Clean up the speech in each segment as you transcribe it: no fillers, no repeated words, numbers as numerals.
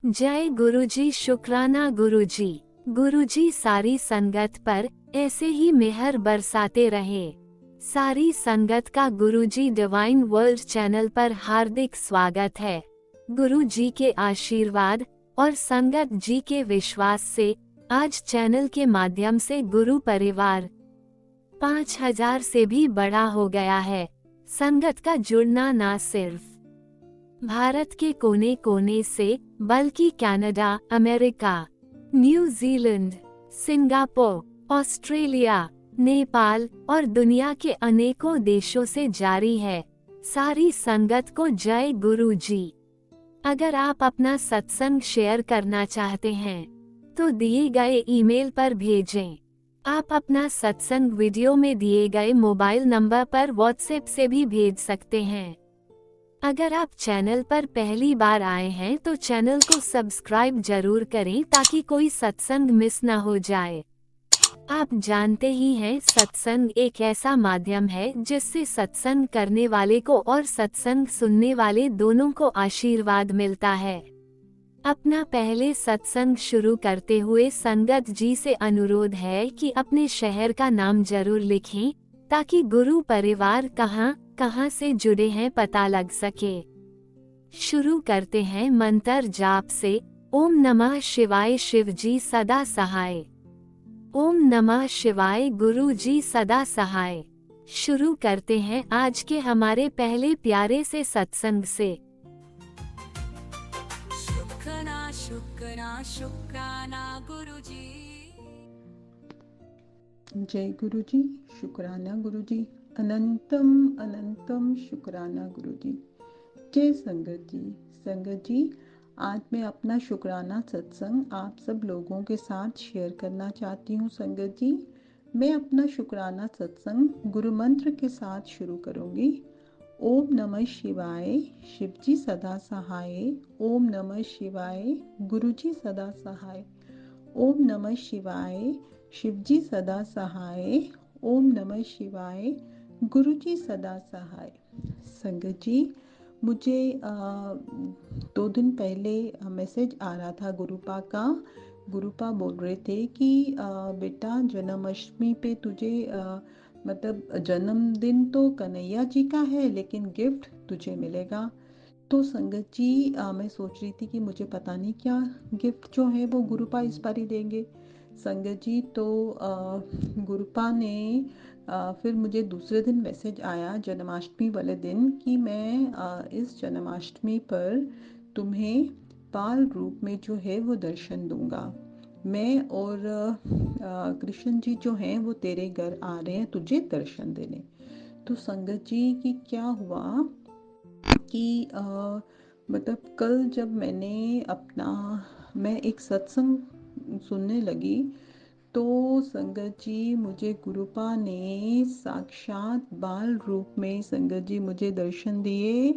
जय गुरुजी। शुक्राना गुरुजी। गुरुजी सारी संगत पर ऐसे ही मेहर बरसाते रहे। सारी संगत का गुरुजी डिवाइन वर्ल्ड चैनल पर हार्दिक स्वागत है। गुरुजी के आशीर्वाद और संगत जी के विश्वास से आज चैनल के माध्यम से गुरु परिवार 5000 से भी बड़ा हो गया है। संगत का जुड़ना न सिर्फ भारत के कोने कोने से बल्कि Canada, America, New Zealand, Singapore, Australia, Nepal और दुनिया के अनेकों देशों से जारी है। सारी संगत को जय गुरु जी। अगर आप अपना सत्संग शेयर करना चाहते हैं तो दिए गए ईमेल पर भेजें। आप अपना सत्संग वीडियो में दिए गए मोबाइल नंबर पर व्हाट्सएप से भी भेज सकते हैं। अगर आप चैनल पर पहली बार आए हैं तो चैनल को सब्सक्राइब जरूर करें ताकि कोई सत्संग मिस न हो जाए। आप जानते ही हैं, सत्संग एक ऐसा माध्यम है जिससे सत्संग करने वाले को और सत्संग सुनने वाले दोनों को आशीर्वाद मिलता है। अपना पहले सत्संग शुरू करते हुए संगत जी से अनुरोध है कि अपने शहर का नाम जरूर लिखें ताकि गुरु परिवार कहाँ से जुड़े हैं पता लग सके। शुरू करते हैं मंत्र जाप से। ओम नमः शिवाय, शिव जी सदा सहाय। ओम नमः शिवाय, गुरु जी सदा सहाय। शुरू करते हैं आज के हमारे पहले प्यारे से सत्संग से। शुक्राना शुक्राना शुक्राना गुरुजी। जय गुरुजी। शुक्राना गुरुजी। अनंतम अनंतम शुक्राना गुरुजी। जय संगत जी। संगत जी, आज मैं अपना शुक्राना सत्संग आप सब लोगों के साथ शेयर करना चाहती हूँ। संगत जी, मैं अपना शुक्राना सत्संग गुरु मंत्र के साथ शुरू करूँगी। ओम नमः शिवाय, शिव जी सदा सहाय। ओम नमः शिवाय, गुरु जी सदा सहाय। ओम नमः शिवाय, शिव जी सदा सहाय। ओम नमः शिवाय, गुरु जी सदा सहाय। संगत जी, मुझे 2 दिन पहले मैसेज आ रहा था गुरुपा का। गुरुपा बोल रहे थे कि बेटा, जन्माष्टमी पे तुझे मतलब जन्मदिन तो कन्हैया जी का है लेकिन गिफ्ट तुझे मिलेगा। तो संगत जी, मैं सोच रही थी कि मुझे पता नहीं क्या गिफ्ट जो है वो गुरुपा इस बार ही देंगे। संगत जी, तो गुरुपा ने फिर मुझे दूसरे दिन मैसेज आया जन्माष्टमी वाले दिन कि मैं इस जन्माष्टमी पर तुम्हें बाल रूप में जो है वो दर्शन दूंगा। मैं और कृष्ण जी जो हैं वो तेरे घर आ रहे हैं तुझे दर्शन देने। तो संगत जी की क्या हुआ कि मतलब कल जब मैं एक सत्संग सुनने लगी तो संगत जी, मुझे गुरुपा ने साक्षात बाल रूप में संगत जी मुझे दर्शन दिए।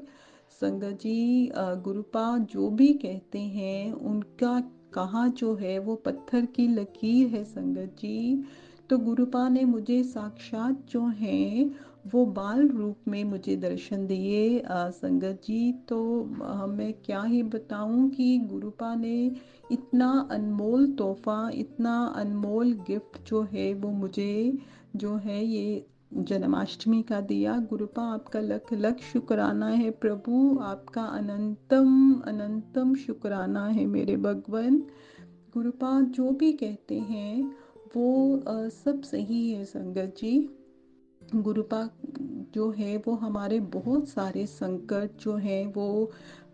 संगत जी, गुरुपा जो भी कहते हैं उनका कहा जो है वो पत्थर की लकीर है। संगत जी, तो गुरुपा ने मुझे साक्षात जो है वो बाल रूप में मुझे दर्शन दिए। संगत जी, तो मैं क्या ही बताऊं कि गुरुपा ने इतना अनमोल तोहफा, इतना अनमोल गिफ्ट जो है वो मुझे जो है ये जन्माष्टमी का दिया। गुरुपा, आपका लख लख शुक्राना है प्रभु, आपका अनंतम अनंतम शुक्राना है मेरे भगवान। गुरुपा जो भी कहते हैं वो सब सही है। संगत जी, गुरुपा जो है वो हमारे बहुत सारे संकट जो है वो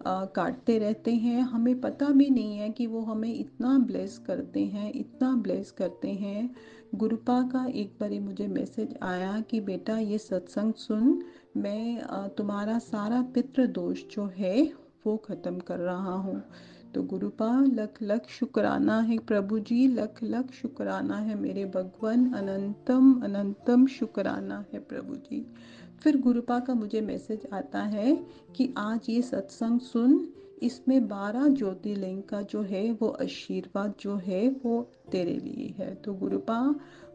काटते रहते हैं। हमें पता भी नहीं है कि वो हमें इतना ब्लेस करते हैं, इतना ब्लेस करते हैं। गुरुपा का एक बार मुझे मैसेज आया कि बेटा ये सत्संग सुन, मैं तुम्हारा सारा पितृ दोष जो है वो ख़त्म कर रहा हूँ। तो गुरुपा, लख लख शुक्राना है प्रभु जी, लख लख शुक्राना है मेरे भगवान, अनंतम अनंतम शुक्राना है प्रभु जी। फिर गुरुपा का मुझे मैसेज आता है कि आज ये सत्संग सुन, इसमें 12 ज्योतिर्लिंग का जो है वो आशीर्वाद जो है वो तेरे लिए है। तो गुरुपा,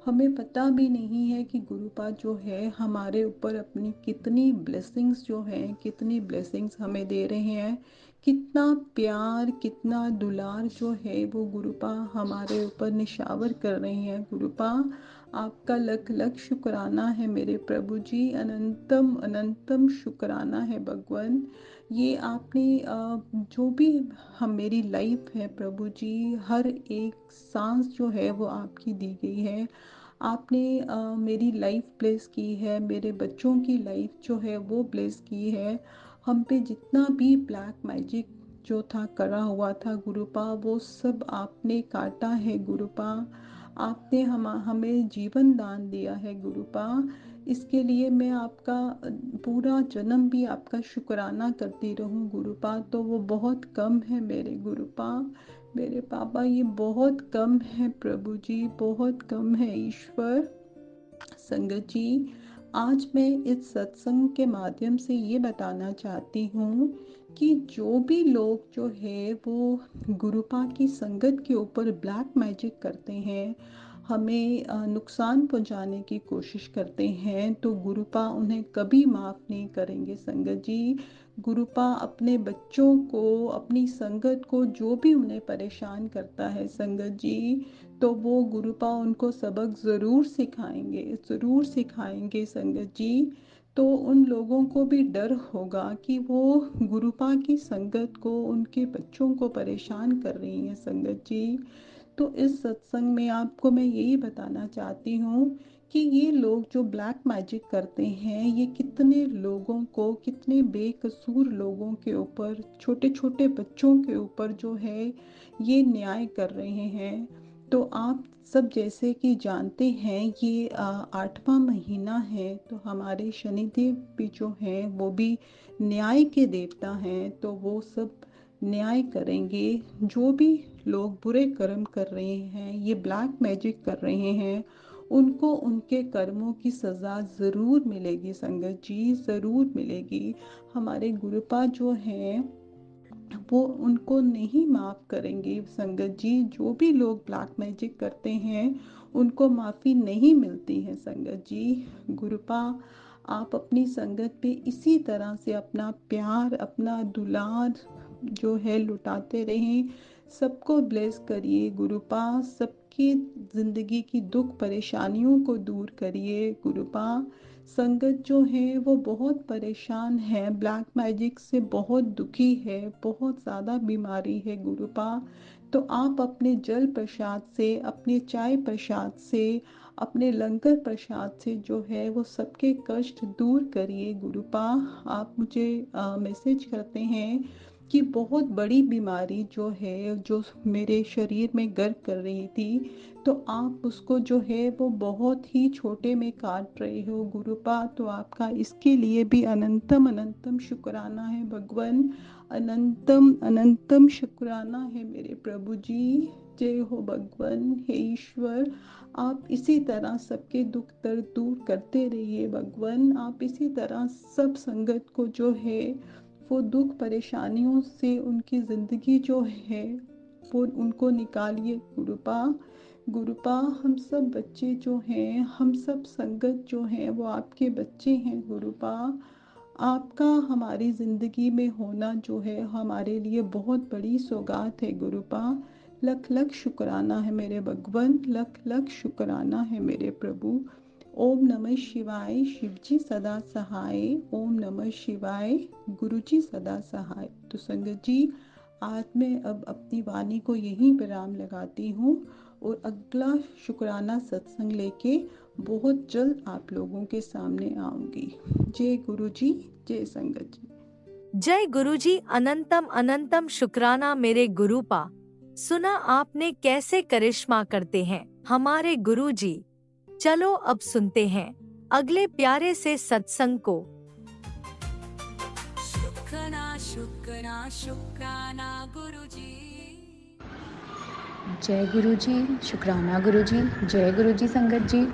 हमें पता भी नहीं है कि गुरुपा जो है हमारे ऊपर अपनी कितनी ब्लेसिंग्स जो हैं, कितनी ब्लेसिंग्स हमें दे रहे हैं, कितना प्यार, कितना दुलार जो है वो गुरुपा हमारे ऊपर निछावर कर रही हैं। गुरुपा आपका लख लख शुक्राना है मेरे प्रभु जी, अनंतम अनंतम शुक्राना है भगवान। ये आपने जो भी हम मेरी लाइफ है प्रभु जी, हर एक सांस जो है वो आपकी दी गई है। आपने मेरी लाइफ ब्लेस की है, मेरे बच्चों की लाइफ जो है वो ब्लेस की है। हम पे जितना भी ब्लैक मैजिक जो था करा हुआ था गुरुपा, वो सब आपने काटा है गुरुपा। आपने हमें जीवन दान दिया है गुरुपा। इसके लिए मैं आपका पूरा जन्म भी आपका शुक्राना करती रहूं गुरुपा, तो वो बहुत कम है मेरे गुरुपा। मेरे पापा ये बहुत कम है प्रभु जी, बहुत कम है ईश्वर। संगत जी, आज मैं इस सत्संग के माध्यम से ये बताना चाहती हूँ कि जो भी लोग जो है वो गुरुपा की संगत के ऊपर ब्लैक मैजिक करते हैं, हमें नुकसान पहुंचाने की कोशिश करते हैं, तो गुरुपा उन्हें कभी माफ़ नहीं करेंगे संगत जी। गुरुपा अपने बच्चों को, अपनी संगत को, जो भी उन्हें परेशान करता है संगत जी, तो वो गुरुपा उनको सबक ज़रूर सिखाएंगे, ज़रूर सिखाएंगे संगत जी। तो उन लोगों को भी डर होगा कि वो गुरुपा की संगत को, उनके बच्चों को परेशान कर रही हैं संगत जी। तो इस सत्संग में आपको मैं यही बताना चाहती हूँ कि ये लोग जो ब्लैक मैजिक करते हैं, ये कितने लोगों को, कितने बेकसूर लोगों के ऊपर, छोटे छोटे बच्चों के ऊपर जो है ये न्याय कर रहे हैं। तो आप सब जैसे कि जानते हैं, ये 8वां महीना है, तो हमारे शनिदेव भी जो हैं वो भी न्याय के देवता हैं, तो वो सब न्याय करेंगे। जो भी लोग बुरे कर्म कर रहे हैं, ये ब्लैक मैजिक कर रहे हैं, उनको उनके कर्मों की सज़ा ज़रूर मिलेगी संगत जी, ज़रूर मिलेगी। हमारे गुरुपा जो हैं वो उनको नहीं माफ़ करेंगे संगत जी। जो भी लोग ब्लैक मैजिक करते हैं उनको माफ़ी नहीं मिलती है संगत जी। गुरुपा आप अपनी संगत पे इसी तरह से अपना प्यार, अपना दुलार जो है लुटाते रहें। सबको ब्लेस करिए गुरुपा, सबकी ज़िंदगी की दुख परेशानियों को दूर करिए गुरुपा। संगत जो है वो बहुत परेशान है, ब्लैक मैजिक से बहुत दुखी है, बहुत ज़्यादा बीमारी है गुरुपा। तो आप अपने जल प्रसाद से, अपने चाय प्रसाद से, अपने लंगर प्रसाद से जो है वो सबके कष्ट दूर करिए गुरुपा। आप मुझे मैसेज करते हैं कि बहुत बड़ी बीमारी जो है, जो मेरे शरीर में गर्व कर रही थी, तो आप उसको जो है वो बहुत ही छोटे में काट रहे हो गुरुपा। तो आपका इसके लिए भी अनंतम अनंतम शुक्राना है भगवान, अनंतम अनंतम शुक्राना है मेरे प्रभु जी। जय हो भगवान, हे ईश्वर। आप इसी तरह सबके दुख दर्द दूर करते रहिए भगवान। आप इसी तरह सब संगत को जो है वो दुख परेशानियों से, उनकी ज़िंदगी जो है वो उनको निकालिए गुरुपा। गुरुपा हम सब बच्चे जो हैं, हम सब संगत जो हैं वो आपके बच्चे हैं गुरुपा। आपका हमारी ज़िंदगी में होना जो है हमारे लिए बहुत बड़ी सौगात है गुरुपा। लख लख शुक्राना है मेरे भगवान, लख लख शुक्राना है मेरे प्रभु। ओम नमः शिवाय, शिवजी सदा सहाय। ओम नमः शिवाय, गुरुजी सदा सहाय। तो संगत जी, आज मैं अब अपनी वाणी को यहीं विराम लगाती हूँ और अगला शुक्राना सत्संग लेके बहुत जल्द आप लोगों के सामने आऊंगी। जय गुरु जी, जय संगत जी। जय गुरुजी, अनंतम अनंतम शुक्राना मेरे गुरुपा। सुना आपने कैसे करिश्मा करते हैं हमारे गुरुजी। चलो अब सुनते हैं अगले प्यारे से सत्संग को। शुक्राना शुक्राना शुक्राना गुरुजी। जय गुरुजी, शुक्राना गुरुजी, जय गुरुजी संगत जी।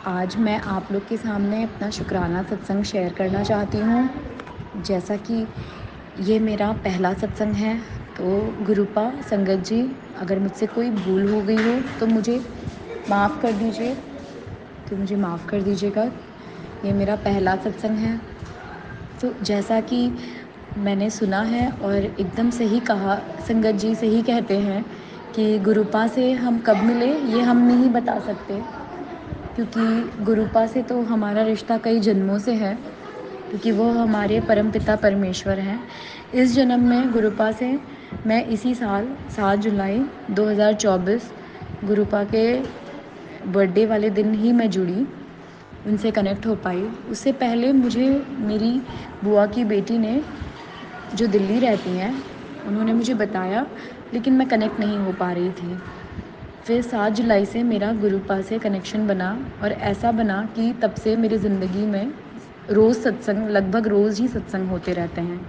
आज मैं आप लोग के सामने अपना शुक्राना सत्संग शेयर करना चाहती हूँ। जैसा कि ये मेरा पहला सत्संग है, तो गुरुपा संगत जी, अगर मुझसे कोई भूल हो गई हो तो मुझे माफ़ कर दीजिए, तो मुझे माफ़ कर दीजिएगा। ये मेरा पहला सत्संग है। तो जैसा कि मैंने सुना है और एकदम सही कहा, संगत जी सही कहते हैं कि गुरुपा से हम कब मिले ये हम नहीं बता सकते, क्योंकि गुरुपा से तो हमारा रिश्ता कई जन्मों से है, क्योंकि वो हमारे परमपिता परमेश्वर हैं। इस जन्म में गुरुपा से मैं इसी साल 7 जुलाई 2024 गुरुपा के बर्थडे वाले दिन ही मैं जुड़ी, उनसे कनेक्ट हो पाई। उससे पहले मुझे मेरी बुआ की बेटी ने, जो दिल्ली रहती हैं, उन्होंने मुझे बताया, लेकिन मैं कनेक्ट नहीं हो पा रही थी। फिर 7 जुलाई से मेरा गुरुपा से कनेक्शन बना और ऐसा बना कि तब से मेरी ज़िंदगी में रोज़ सत्संग, लगभग रोज़ ही सत्संग होते रहते हैं।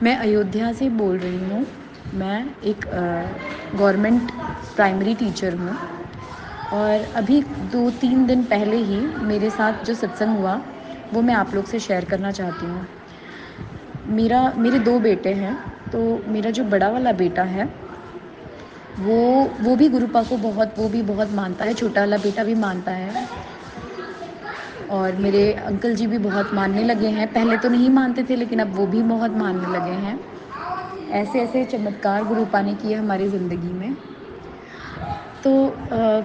मैं अयोध्या से बोल रही हूँ। मैं एक गवर्नमेंट प्राइमरी टीचर हूँ और अभी 2-3 दिन पहले ही मेरे साथ जो सत्संग हुआ वो मैं आप लोग से शेयर करना चाहती हूँ। मेरे 2 बेटे हैं, तो मेरा जो बड़ा वाला बेटा है वो भी गुरुपा को बहुत मानता है, छोटा वाला बेटा भी मानता है और मेरे अंकल जी भी बहुत मानने लगे हैं। पहले तो नहीं मानते थे, लेकिन अब वो भी बहुत मानने लगे हैं। ऐसे ऐसे चमत्कार गुरुपा ने किए हमारी ज़िंदगी में। तो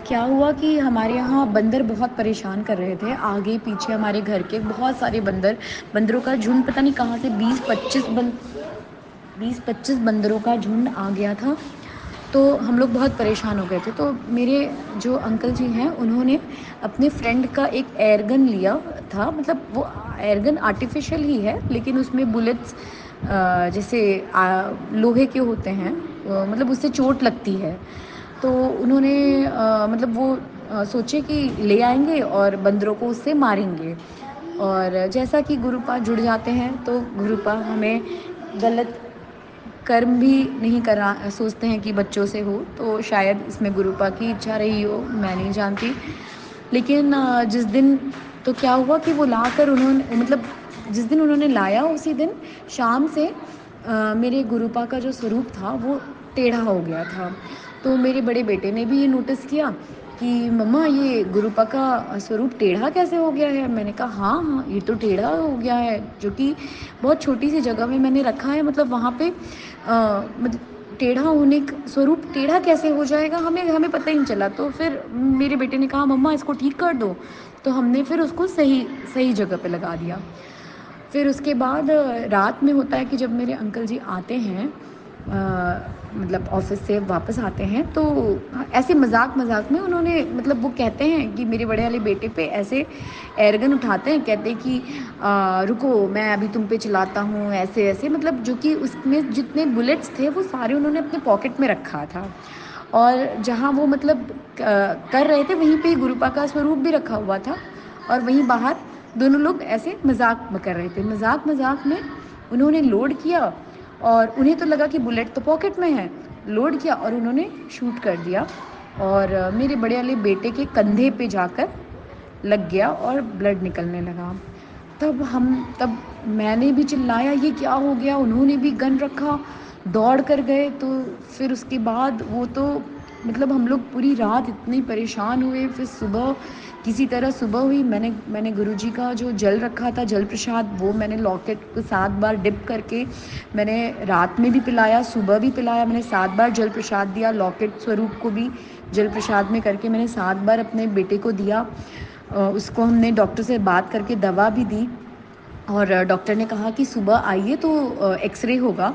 क्या हुआ कि हमारे यहाँ बंदर बहुत परेशान कर रहे थे। आगे पीछे हमारे घर के बहुत सारे बंदरों का झुंड, पता नहीं कहाँ से 20-25 बंदरों का झुंड आ गया था। तो हम लोग बहुत परेशान हो गए थे। तो मेरे जो अंकल जी हैं, उन्होंने अपने फ्रेंड का एक एयरगन लिया था। मतलब वो एयरगन आर्टिफिशियल ही है, लेकिन उसमें बुलेट्स जैसे लोहे के होते हैं, मतलब उससे चोट लगती है। तो उन्होंने मतलब वो सोचे कि ले आएंगे और बंदरों को उससे मारेंगे। और जैसा कि गुरुपा जुड़ जाते हैं, तो गुरुपा हमें गलत कर्म भी नहीं करा सोचते हैं कि बच्चों से हो। तो शायद इसमें गुरुपा की इच्छा रही हो, मैं नहीं जानती। लेकिन जिस दिन तो क्या हुआ कि वो लाकर उन्होंने, मतलब जिस दिन उन्होंने लाया उसी दिन शाम से मेरे गुरुपा का जो स्वरूप था वो टेढ़ा हो गया था। तो मेरे बड़े बेटे ने भी ये नोटिस किया कि मम्मा ये गुरुपा का स्वरूप टेढ़ा कैसे हो गया है। मैंने कहा हाँ हाँ, ये तो टेढ़ा हो गया है, जो कि बहुत छोटी सी जगह में मैंने रखा है। मतलब वहाँ पे मतलब टेढ़ा होने स्वरूप टेढ़ा कैसे हो जाएगा, हमें पता ही नहीं चला। तो फिर मेरे बेटे ने कहा मम्मा इसको ठीक कर दो। तो हमने फिर उसको सही जगह पे लगा दिया। फिर उसके बाद रात में होता है कि जब मेरे अंकल जी आते हैं, मतलब ऑफिस से वापस आते हैं, तो ऐसे मजाक में उन्होंने, मतलब वो कहते हैं कि मेरे बड़े वाले बेटे पे ऐसे एयरगन उठाते हैं, कहते हैं कि रुको मैं अभी तुम पे चलाता हूँ, ऐसे ऐसे। मतलब जो कि उसमें जितने बुलेट्स थे वो सारे उन्होंने अपने पॉकेट में रखा था। और जहाँ वो मतलब कर रहे थे वहीं पे गुरुपा का स्वरूप भी रखा हुआ था, और वहीं बाहर दोनों लोग ऐसे मजाक कर रहे थे। मजाक में उन्होंने लोड किया और उन्हें तो लगा कि बुलेट तो पॉकेट में है, लोड किया और उन्होंने शूट कर दिया। और मेरे बड़े वाले बेटे के कंधे पे जाकर लग गया और ब्लड निकलने लगा। तब मैंने भी चिल्लाया ये क्या हो गया, उन्होंने भी गन रखा, दौड़ कर गए। तो फिर उसके बाद वो तो मतलब हम लोग पूरी रात इतनी परेशान हुए। फिर सुबह किसी तरह सुबह हुई। मैंने गुरुजी का जो जल रखा था, जल प्रसाद, वो मैंने लॉकेट को 7 बार डिप करके मैंने रात में भी पिलाया, सुबह भी पिलाया। मैंने 7 बार जल प्रसाद दिया। लॉकेट स्वरूप को भी जल प्रसाद में करके मैंने 7 बार अपने बेटे को दिया। उसको हमने डॉक्टर से बात करके दवा भी दी, और डॉक्टर ने कहा कि सुबह आइए तो एक्सरे होगा।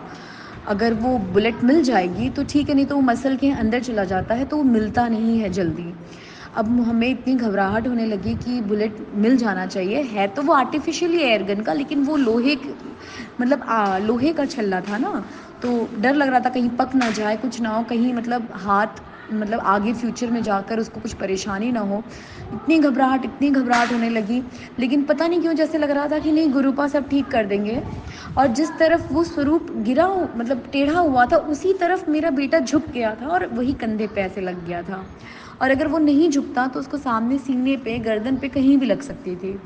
अगर वो बुलेट मिल जाएगी तो ठीक है, नहीं तो वो मसल के अंदर चला जाता है तो वो मिलता नहीं है जल्दी। अब हमें इतनी घबराहट होने लगी कि बुलेट मिल जाना चाहिए। है तो वो आर्टिफिशियली एयरगन का, लेकिन वो मतलब लोहे का छल्ला था ना, तो डर लग रहा था कहीं पक ना जाए, कुछ ना हो, कहीं मतलब हाथ, मतलब आगे फ्यूचर में जाकर उसको कुछ परेशानी ना हो। इतनी घबराहट होने लगी। लेकिन पता नहीं क्यों जैसे लग रहा था कि नहीं, गुरुपा सब ठीक कर देंगे। और जिस तरफ वो स्वरूप गिरा, मतलब टेढ़ा हुआ था, उसी तरफ मेरा बेटा झुक गया था और वही कंधे पे ऐसे लग गया था। और अगर वो नहीं झुकता तो उसको सामने सीने पे, गर्दन पे कहीं भी लग सकती थी।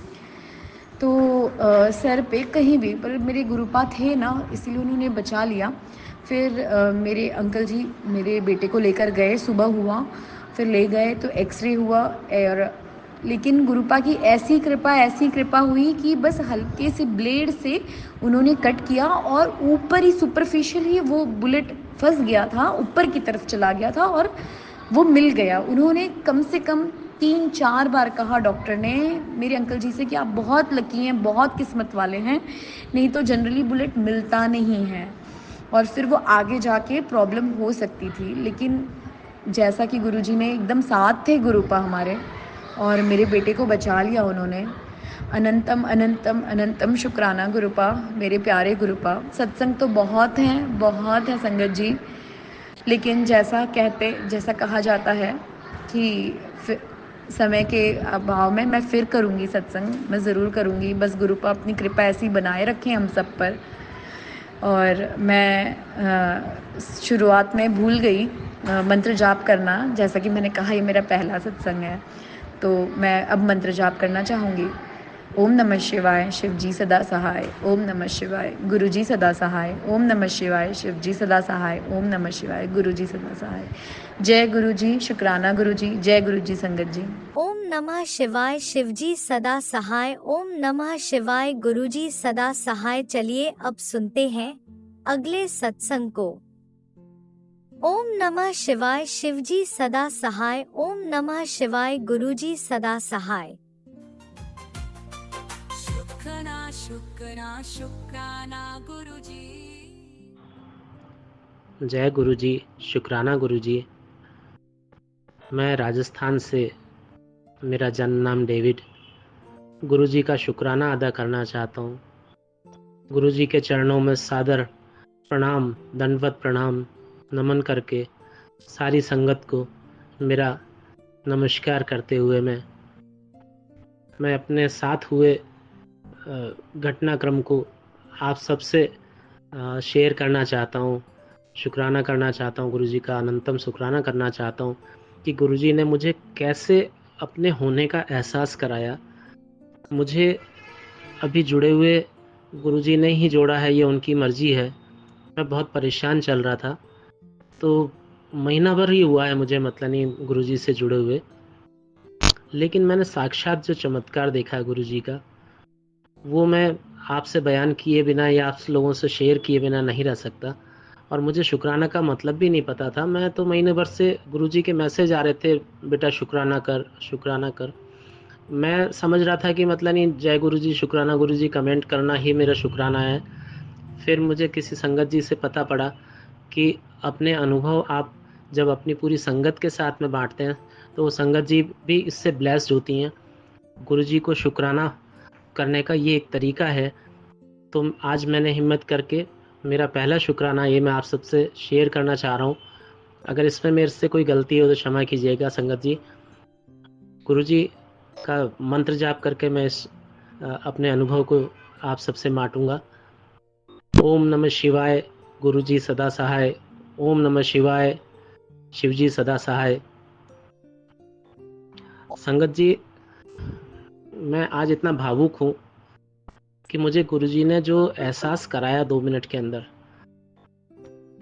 तो सर पे कहीं भी, पर मेरे गुरुपा थे ना, इसलिए उन्होंने बचा लिया। फिर मेरे अंकल जी मेरे बेटे को लेकर गए, सुबह हुआ, फिर ले गए तो एक्सरे हुआ। और लेकिन गुरुपा की ऐसी कृपा हुई कि बस हल्के से ब्लेड से उन्होंने कट किया और ऊपर ही सुपरफिशियल ही वो बुलेट फंस गया था, ऊपर की तरफ चला गया था और वो मिल गया। उन्होंने कम से कम 3-4 बार कहा डॉक्टर ने मेरे अंकल जी से कि आप बहुत लकी हैं, बहुत किस्मत वाले हैं, नहीं तो जनरली बुलेट मिलता नहीं है और फिर वो आगे जाके प्रॉब्लम हो सकती थी। लेकिन जैसा कि गुरुजी ने एकदम साथ थे गुरुपा हमारे और मेरे बेटे को बचा लिया उन्होंने। अनंतम अनंतम अनंतम शुक्राना गुरुपा, मेरे प्यारे गुरुपा। सत्संग तो बहुत है संगत जी, लेकिन जैसा कहा जाता है कि समय के अभाव में मैं फिर करूँगी सत्संग, मैं ज़रूर करूँगी। बस गुरुपा अपनी कृपा ऐसी बनाए रखें हम सब पर। और मैं शुरुआत में भूल गई मंत्र जाप करना, जैसा कि मैंने कहा ये मेरा पहला सत्संग है, तो मैं अब मंत्र जाप करना चाहूँगी। ओम नमः शिवाय, शिवजी सदा सहाय। ओम नमः शिवाय, गुरुजी सदा सहाय। ओम नमः शिवाय, शिवजी सदा सहाय। ओम नमः शिवाय, गुरुजी सदा सहाय। जय गुरुजी, शुक्राना गुरुजी, जय गुरुजी संगत जी। ओम नमः शिवाय, शिवजी सदा सहाय। ओम नमः शिवाय, गुरुजी सदा सहाय। चलिए अब सुनते हैं अगले सत्संग को। ओम नमः शिवाय, शिवजी सदा सहाय। ओम नमः शिवाय, गुरुजी सदा सहाय। शुक्राना गुरुजी। जय गुरुजी, शुक्राना गुरुजी। मैं राजस्थान से, मेरा जन्म नाम डेविड। गुरुजी का शुक्राना अदा करना चाहता हूँ। गुरुजी के चरणों में सादर प्रणाम, दंडवत प्रणाम नमन करके सारी संगत को मेरा नमस्कार करते हुए मैं अपने साथ हुए घटनाक्रम को आप सबसे शेयर करना चाहता हूँ, शुक्राना करना चाहता हूँ। गुरुजी का अनंतम शुक्राना करना चाहता हूँ कि गुरुजी ने मुझे कैसे अपने होने का एहसास कराया। मुझे अभी जुड़े हुए गुरुजी ने ही जोड़ा है, ये उनकी मर्जी है। मैं बहुत परेशान चल रहा था, तो महीना भर ही हुआ है मुझे मतलब नहीं गुरुजी से जुड़े हुए, लेकिन मैंने साक्षात जो चमत्कार देखा है गुरुजी का, वो मैं आपसे बयान किए बिना या आप लोगों से शेयर किए बिना नहीं रह सकता। और मुझे शुक्राना का मतलब भी नहीं पता था। मैं तो महीने भर से गुरुजी के मैसेज आ रहे थे, बेटा शुक्राना कर, शुक्राना कर। मैं समझ रहा था कि मतलब नहीं जय गुरुजी, शुक्राना गुरुजी कमेंट करना ही मेरा शुक्राना है। फिर मुझे किसी संगत जी से पता पड़ा कि अपने अनुभव आप जब अपनी पूरी संगत के साथ में बांटते हैं तो वो संगत जी भी इससे ब्लेस्ड होती हैं। गुरुजी को शुक्राना करने का ये एक तरीका है। तो आज मैंने हिम्मत करके मेरा पहला शुक्राना ये मैं आप सबसे शेयर करना चाह रहा हूँ। अगर इसमें मेरे से कोई गलती हो तो क्षमा कीजिएगा संगत जी। गुरुजी का मंत्र जाप करके मैं इस अपने अनुभव को आप सबसे बांटूंगा। ओम नमः शिवाय, गुरुजी सदा सहाय। ओम नमः शिवाय, शिवजी सदा सहाय। संगत जी, मैं आज इतना भावुक हूँ कि मुझे गुरुजी ने जो एहसास कराया 2 मिनट के अंदर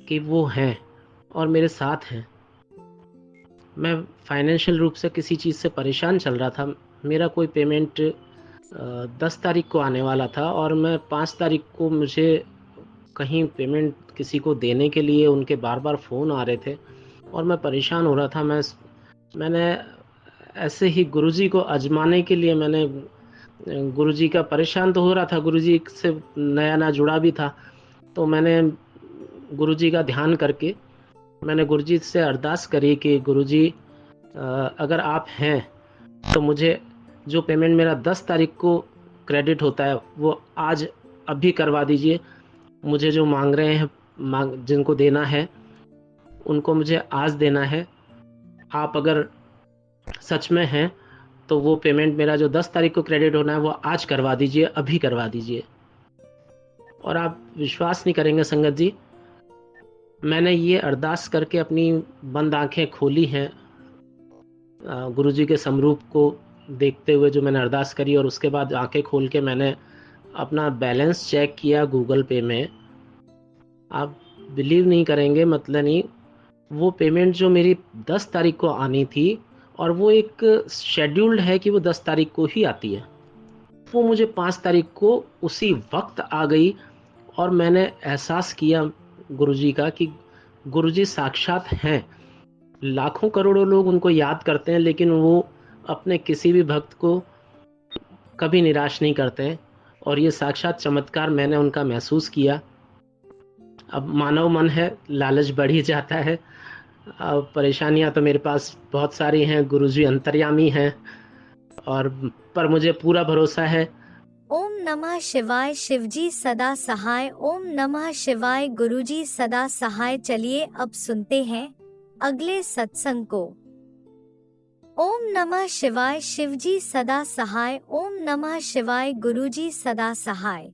कि वो हैं और मेरे साथ हैं। मैं फाइनेंशियल रूप से किसी चीज़ से परेशान चल रहा था। मेरा कोई पेमेंट 10 तारीख को आने वाला था और मैं 5 तारीख को मुझे कहीं पेमेंट किसी को देने के लिए उनके बार बार फ़ोन आ रहे थे और मैं परेशान हो रहा था। मैंने ऐसे ही गुरुजी को आजमाने के लिए मैंने गुरुजी का परेशान तो हो रहा था, गुरुजी से नया जुड़ा भी था, तो मैंने गुरुजी का ध्यान करके मैंने गुरुजी से अरदास करी कि गुरुजी अगर आप हैं तो मुझे जो पेमेंट मेरा 10 तारीख को क्रेडिट होता है वो आज अभी करवा दीजिए। मुझे जो मांग रहे हैं, जिनको देना है उनको मुझे आज देना है। आप अगर सच में हैं तो वो पेमेंट मेरा जो 10 तारीख को क्रेडिट होना है वो आज करवा दीजिए, अभी करवा दीजिए। और आप विश्वास नहीं करेंगे संगत जी, मैंने ये अरदास करके अपनी बंद आंखें खोली हैं गुरुजी के समरूप को देखते हुए जो मैंने अरदास करी, और उसके बाद आंखें खोल के मैंने अपना बैलेंस चेक किया गूगल पे में। आप बिलीव नहीं करेंगे, मतलब नहीं, वो पेमेंट जो मेरी 10 तारीख को आनी थी और वो एक शेड्यूल्ड है कि वो 10 तारीख को ही आती है। वो मुझे 5 तारीख को उसी वक्त आ गई और मैंने एहसास किया गुरुजी का कि गुरुजी साक्षात हैं। लाखों करोड़ों लोग उनको याद करते हैं, लेकिन वो अपने किसी भी भक्त को कभी निराश नहीं करते हैं। और ये साक्षात चमत्कार मैंने उनका महसूस किया। अब मानव मन है, लालच बढ़ ही जाता है। अब परेशानियां तो मेरे पास बहुत सारी हैं, गुरुजी अंतर्यामी हैं, और पर मुझे पूरा भरोसा है। ओम नमः शिवाय, शिवजी सदा सहाय। ओम नमः शिवाय, गुरुजी सदा सहाय। चलिए अब सुनते हैं अगले सत्संग को। ओम नमः शिवाय, शिवजी सदा सहाय। ओम नमः शिवाय, गुरुजी सदा सहाय।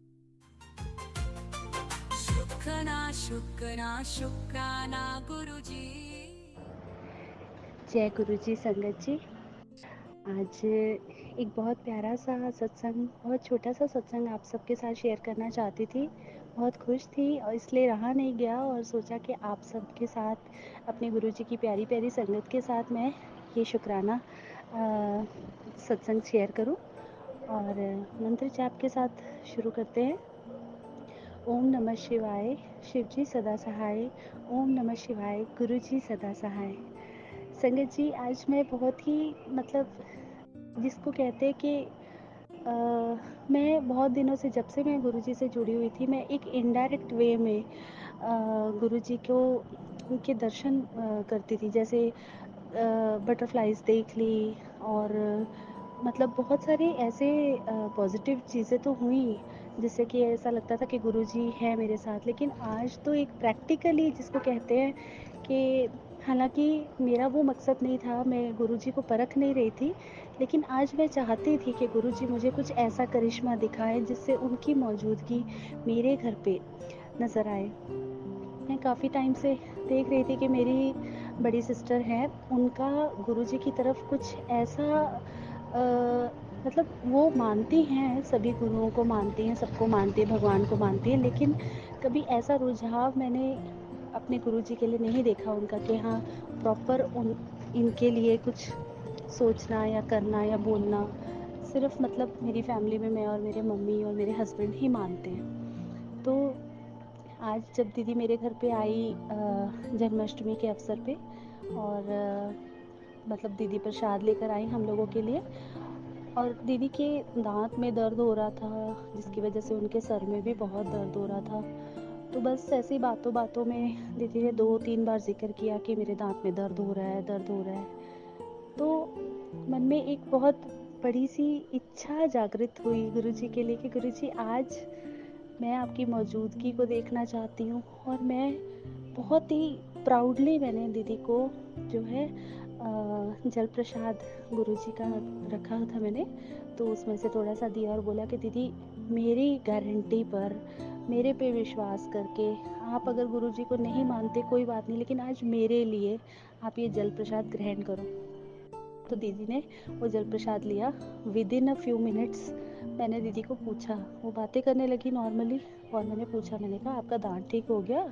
शुक्राना गुरुजी। जय गुरुजी संगत जी। आज एक बहुत प्यारा सा सत्संग, बहुत छोटा सा सत्संग आप सबके साथ शेयर करना चाहती थी। बहुत खुश थी और इसलिए रहा नहीं गया और सोचा कि आप सबके साथ, अपने गुरुजी की प्यारी प्यारी संगत के साथ मैं ये शुक्राना सत्संग शेयर करूं। और मंत्र जाप के साथ शुरू करते हैं। ओम नमः शिवाय, शिवजी सदा सहाय। ओम नमः शिवाय, गुरुजी सदा सहाय। संगत जी, आज मैं बहुत ही जिसको कहते हैं कि मैं बहुत दिनों से, जब से मैं गुरुजी से जुड़ी हुई थी, मैं एक इनडायरेक्ट वे में गुरुजी को, उनके दर्शन करती थी। जैसे बटरफ्लाइज देख ली और बहुत सारे ऐसे पॉजिटिव चीज़ें तो हुई जिससे कि ऐसा लगता था कि गुरुजी है मेरे साथ। लेकिन आज तो एक प्रैक्टिकली, जिसको कहते हैं कि हालांकि मेरा वो मकसद नहीं था, मैं गुरुजी को परख नहीं रही थी, लेकिन आज मैं चाहती थी कि गुरुजी मुझे कुछ ऐसा करिश्मा दिखाएं जिससे उनकी मौजूदगी मेरे घर पे नज़र आए। मैं काफ़ी टाइम से देख रही थी कि मेरी बड़ी सिस्टर है, उनका गुरुजी की तरफ कुछ ऐसा वो मानती हैं, सभी गुरुओं को मानती हैं, सबको मानती हैं, भगवान को मानती हैं, लेकिन कभी ऐसा रुझाव मैंने अपने गुरुजी के लिए नहीं देखा उनका कि हाँ प्रॉपर इनके लिए कुछ सोचना या करना या बोलना। सिर्फ मेरी फैमिली में मैं और मेरे मम्मी और मेरे हस्बैंड ही मानते हैं। तो आज जब दीदी मेरे घर पे आई जन्माष्टमी के अवसर पे, और दीदी प्रसाद लेकर आई हम लोगों के लिए, और दीदी के दांत में दर्द हो रहा था, जिसकी वजह से उनके सर में भी बहुत दर्द हो रहा था। तो बस ऐसी बातों बातों में दीदी ने 2-3 बार जिक्र किया कि मेरे दांत में दर्द हो रहा है, दर्द हो रहा है। तो मन में एक बहुत बड़ी सी इच्छा जागृत हुई गुरुजी के लिए कि गुरुजी, आज मैं आपकी मौजूदगी को देखना चाहती हूँ। और मैं बहुत ही प्राउडली मैंने दीदी को जो है जल प्रसाद गुरुजी का रखा था मैंने, तो उसमें से थोड़ा सा दिया और बोला कि दीदी, मेरी गारंटी पर, मेरे पे विश्वास करके, आप अगर गुरुजी को नहीं मानते कोई बात नहीं, लेकिन आज मेरे लिए आप ये जल प्रसाद ग्रहण करो। तो दीदी ने वो जल प्रसाद लिया। With in a few minutes मैंने दीदी को पूछा, वो बातें करने लगी नॉर्मली, और मैंने पूछा, मैंने कहा आपका दांत ठीक हो गया?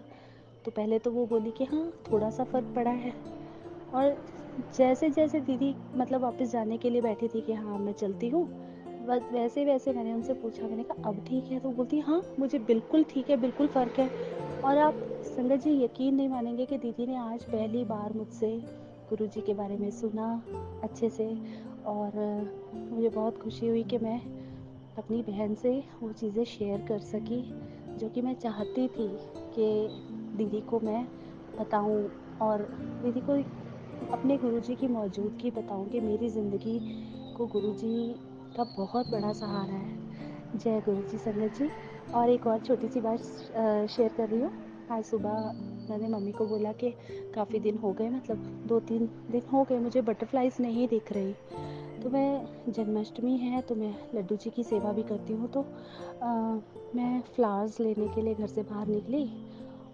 तो पहले तो वो बोली कि हाँ थोड़ा सा फ़र्क पड़ा है। और जैसे जैसे दीदी वापस जाने के लिए बैठी थी कि हाँ मैं चलती हूँ, बस वैसे वैसे मैंने उनसे पूछा, मैंने कहा अब ठीक है? तो बोलती हाँ मुझे बिल्कुल ठीक है, बिल्कुल फ़र्क है। और आप संगत जी यकीन नहीं मानेंगे कि दीदी ने आज पहली बार मुझसे गुरुजी के बारे में सुना अच्छे से, और मुझे बहुत खुशी हुई कि मैं अपनी बहन से वो चीज़ें शेयर कर सकी जो कि मैं चाहती थी कि दीदी को मैं बताऊं, और दीदी को अपने गुरुजी की मौजूदगी बताऊं कि मेरी ज़िंदगी को गुरुजी का बहुत बड़ा सहारा है। जय गुरुजी संगत जी। और एक और छोटी सी बात शेयर कर रही हूँ। आज सुबह मैंने मम्मी को बोला कि काफ़ी दिन हो गए, 2-3 दिन हो गए मुझे बटरफ्लाइज नहीं दिख रही। तो मैं, जन्माष्टमी है तो मैं लड्डू जी की सेवा भी करती हूँ, तो मैं फ्लावर्स लेने के लिए घर से बाहर निकली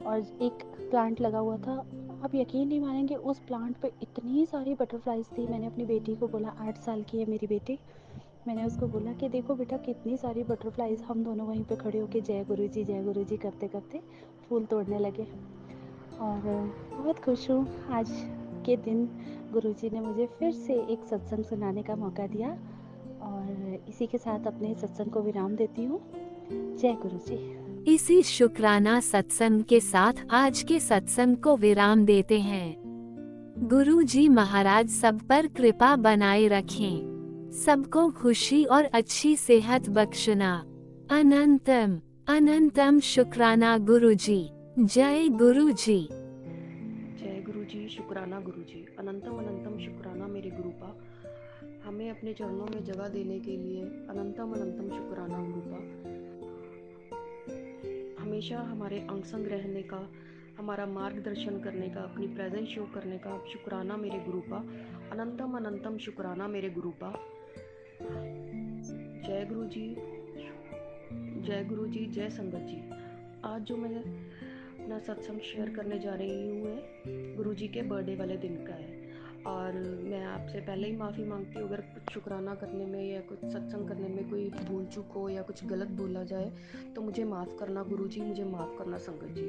और एक प्लांट लगा हुआ था। आप यकीन नहीं मानेंगे, उस प्लांट पे इतनी सारी बटरफ्लाइज थी। मैंने अपनी बेटी को बोला, 8 साल की है मेरी बेटी, मैंने उसको बोला कि देखो बेटा कितनी सारी बटरफ्लाइज। हम दोनों वहीं पे खड़े होके जय गुरु जी करते करते फूल तोड़ने लगे। और बहुत खुश हूँ आज के दिन गुरुजी ने मुझे फिर से एक सत्संग सुनाने का मौका दिया और इसी के साथ अपने सत्संग को विराम देती हूँ। जय गुरुजी। इसी शुक्राना सत्संग के साथ आज के सत्संग को विराम देते हैं। गुरु जी महाराज सब पर कृपा बनाए रखें, सबको खुशी और अच्छी सेहत बख्शना। अनंतम अनंतम शुक्राना गुरु जी। जय गुरु जी। जय गुरु जी। शुक्राना गुरु जी। अनंतम अनंतम शुक्राना मेरे गुरुपा, हमें अपने चरणों में जगह देने के लिए अनंतम अनंतम शुक्राना गुरुपा। हमेशा हमारे अंग संग रहने का, हमारा मार्गदर्शन करने का, अपनी प्रेजेंस शो करने का शुक्राना मेरे गुरुपा। अनंतम अनंतम शुक्राना मेरे गुरुपा। जय गुरु जी। जय गुरु जी। जय संगत जी। आज जो मैं अपना सत्संग शेयर करने जा रही हूँ गुरु जी के बर्थडे वाले दिन का है, और मैं आपसे पहले ही माफ़ी मांगती हूँ अगर कुछ शुक्राना करने में या कुछ सत्संग करने में कोई भूल चूक हो या कुछ गलत बोला जाए तो मुझे माफ़ करना गुरु जी, मुझे माफ़ करना संगत जी।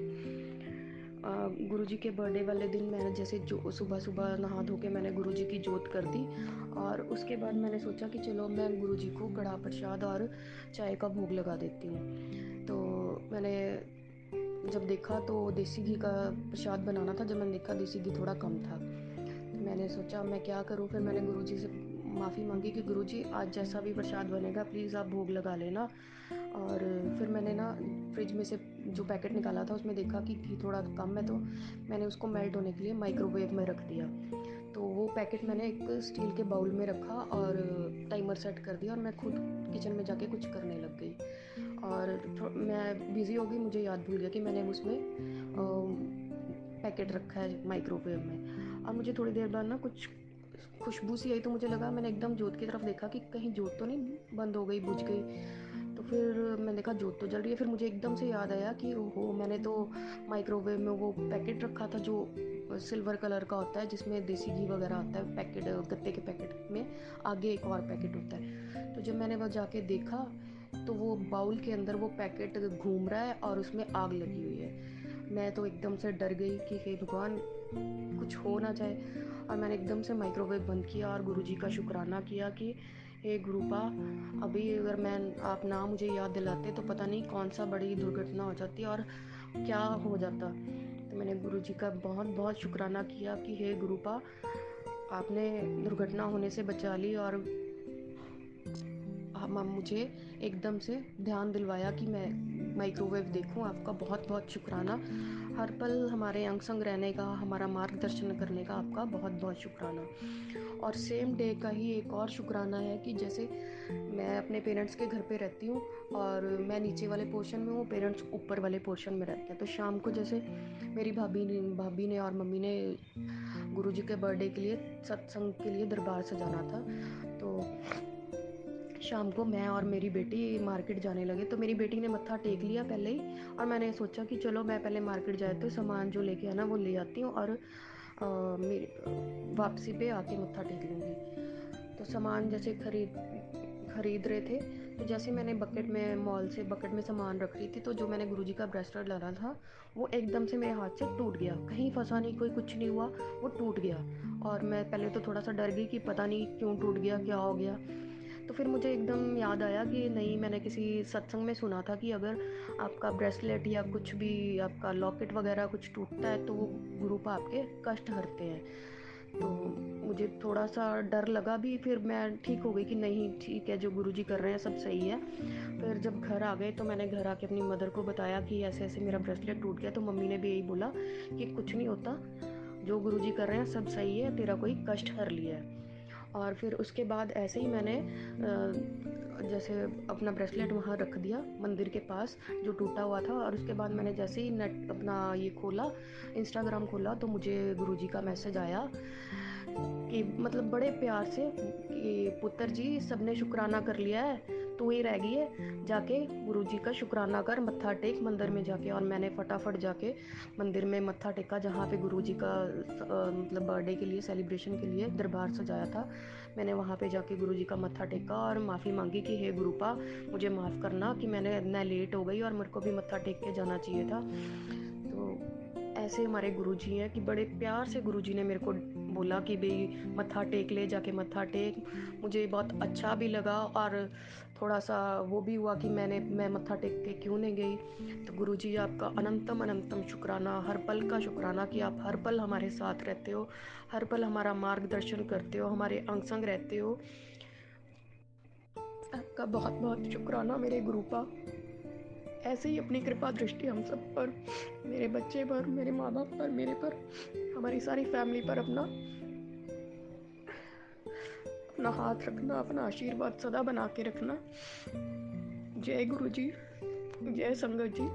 गुरु जी के बर्थडे वाले दिन मैंने जैसे जो सुबह सुबह नहा धो के मैंने गुरु जी की जोत कर दी, और उसके बाद मैंने सोचा कि चलो मैं गुरु जी को कड़ा प्रसाद और चाय का भोग लगा देती हूँ। तो मैंने जब देखा तो देसी घी का प्रसाद बनाना था, जब मैंने देखा देसी घी थोड़ा कम था, मैंने सोचा मैं क्या करूं। फिर मैंने गुरुजी से माफ़ी मांगी कि गुरुजी आज जैसा भी प्रसाद बनेगा प्लीज़ आप भोग लगा लेना। और फिर मैंने ना फ्रिज में से जो पैकेट निकाला था उसमें देखा कि घी थोड़ा कम है, तो मैंने उसको मेल्ट होने के लिए माइक्रोवेव में रख दिया। तो वो पैकेट मैंने एक स्टील के बाउल में रखा और टाइमर सेट कर दिया, और मैं खुद किचन में जाके कुछ करने लग गई। और मैं बिज़ी हो गई, मुझे याद भूल गया कि मैंने उसमें पैकेट रखा है माइक्रोवेव में। और मुझे थोड़ी देर बाद ना कुछ खुशबू सी आई, तो मुझे लगा, मैंने एकदम जोत की तरफ देखा कि कहीं जोत तो नहीं बंद हो गई, बुझ गई। तो फिर मैंने देखा जोत तो जल रही है। फिर मुझे एकदम से याद आया कि ओहो, मैंने तो माइक्रोवेव में वो पैकेट रखा था जो सिल्वर कलर का होता है, जिसमें देसी घी वगैरह आता है, पैकेट गत्ते के पैकेट में आगे एक और पैकेट होता है। तो जब मैंने वह जाके देखा तो वो बाउल के अंदर वो पैकेट घूम रहा है और उसमें आग लगी हुई है। मैं तो एकदम से डर गई कि हे भगवान कुछ हो ना जाए, और मैंने एकदम से माइक्रोवेव बंद किया और गुरुजी का शुक्राना किया कि हे गुरुपा, अभी अगर आप ना मुझे याद दिलाते तो पता नहीं कौन सा बड़ी दुर्घटना हो जाती और क्या हो जाता। तो मैंने गुरुजी का बहुत बहुत शुक्राना किया कि हे गुरुपा, आपने दुर्घटना होने से बचा ली और मुझे एकदम से ध्यान दिलवाया कि मैं माइक्रोवेव देखूं। आपका बहुत बहुत शुक्राना। हर पल हमारे अंग संग रहने का, हमारा मार्गदर्शन करने का आपका बहुत बहुत शुक्राना। और सेम डे का ही एक और शुक्राना है कि जैसे मैं अपने पेरेंट्स के घर पे रहती हूँ और मैं नीचे वाले पोर्शन में हूँ, पेरेंट्स ऊपर वाले पोर्शन में रहते हैं। तो शाम को जैसे मेरी भाभी ने और मम्मी ने गुरुजी के बर्थडे के लिए सत्संग के लिए दरबार सजाना था, तो शाम को मैं और मेरी बेटी मार्केट जाने लगे। तो मेरी बेटी ने मत्था टेक लिया पहले ही, और मैंने सोचा कि चलो मैं पहले मार्केट जाए तो सामान जो लेके आना वो ले आती हूँ और मेरी वापसी पे आके मत्था टेक लूँगी। तो सामान जैसे खरीद रहे थे, तो जैसे मैंने मॉल से बकेट में सामान रख रही थी, तो जो मैंने गुरुजी का ब्रेसलेट लाना था वो एकदम से मेरे हाथ से टूट गया। कहीं फंसा नहीं, कुछ नहीं हुआ, वो टूट गया। और मैं पहले तो थोड़ा सा डर गई कि पता नहीं क्यों टूट गया, क्या हो गया। तो फिर मुझे एकदम याद आया कि नहीं, मैंने किसी सत्संग में सुना था कि अगर आपका ब्रेसलेट या कुछ भी आपका लॉकेट वगैरह कुछ टूटता है तो वो गुरुपा आपके कष्ट हरते हैं। तो मुझे थोड़ा सा डर लगा भी, फिर मैं ठीक हो गई कि नहीं ठीक है, जो गुरुजी कर रहे हैं सब सही है। फिर जब घर आ गए तो मैंने घर आके अपनी मदर को बताया कि ऐसे ऐसे मेरा ब्रेसलेट टूट गया। तो मम्मी ने भी यही बोला कि कुछ नहीं होता, जो गुरुजी कर रहे हैं सब सही है, तेरा कोई कष्ट हर लिया है। और फिर उसके बाद ऐसे ही मैंने जैसे अपना ब्रेसलेट वहाँ रख दिया मंदिर के पास जो टूटा हुआ था। और उसके बाद मैंने जैसे ही नेट अपना ये खोला, इंस्टाग्राम खोला, तो मुझे गुरुजी का मैसेज आया कि मतलब बड़े प्यार से कि पुत्र जी सबने शुक्राना कर लिया है, तू ही रह गई है, जाके गुरुजी का शुक्राना कर, मत्था टेक मंदिर में जाके। और मैंने फटाफट जाके मंदिर में मत्था टेका जहाँ पे गुरुजी का मतलब बर्थडे के लिए सेलिब्रेशन के लिए दरबार सजाया था। मैंने वहाँ पे जाके गुरुजी का मत्था टेका और माफ़ी मांगी कि हे गुरुपा, मुझे माफ़ करना कि मैं लेट हो गई और मेरे को भी मत्था टेक के जाना चाहिए था। तो ऐसे हमारे गुरुजी हैं कि बड़े प्यार से गुरुजी ने मेरे को बोला कि भाई मत्था टेक ले, जाके मत्था टेक। मुझे बहुत अच्छा भी लगा और थोड़ा सा वो भी हुआ कि मैं मत्था टेक के क्यों नहीं गई। तो गुरुजी आपका अनंतम अनंतम शुक्राना, हर पल का शुक्राना कि आप हर पल हमारे साथ रहते हो, हर पल हमारा मार्गदर्शन करते हो, हमारे अंग संग रहते हो। आपका बहुत बहुत शुक्राना मेरे गुरुपा। ऐसे ही अपनी कृपा दृष्टि हम सब पर, मेरे बच्चे पर, मेरे माँ बाप पर, मेरे पर, हमारी सारी फैमिली पर अपना हाथ रखना, अपना आशीर्वाद सदा बना के रखना। जय गुरु जी, जय संगत जी।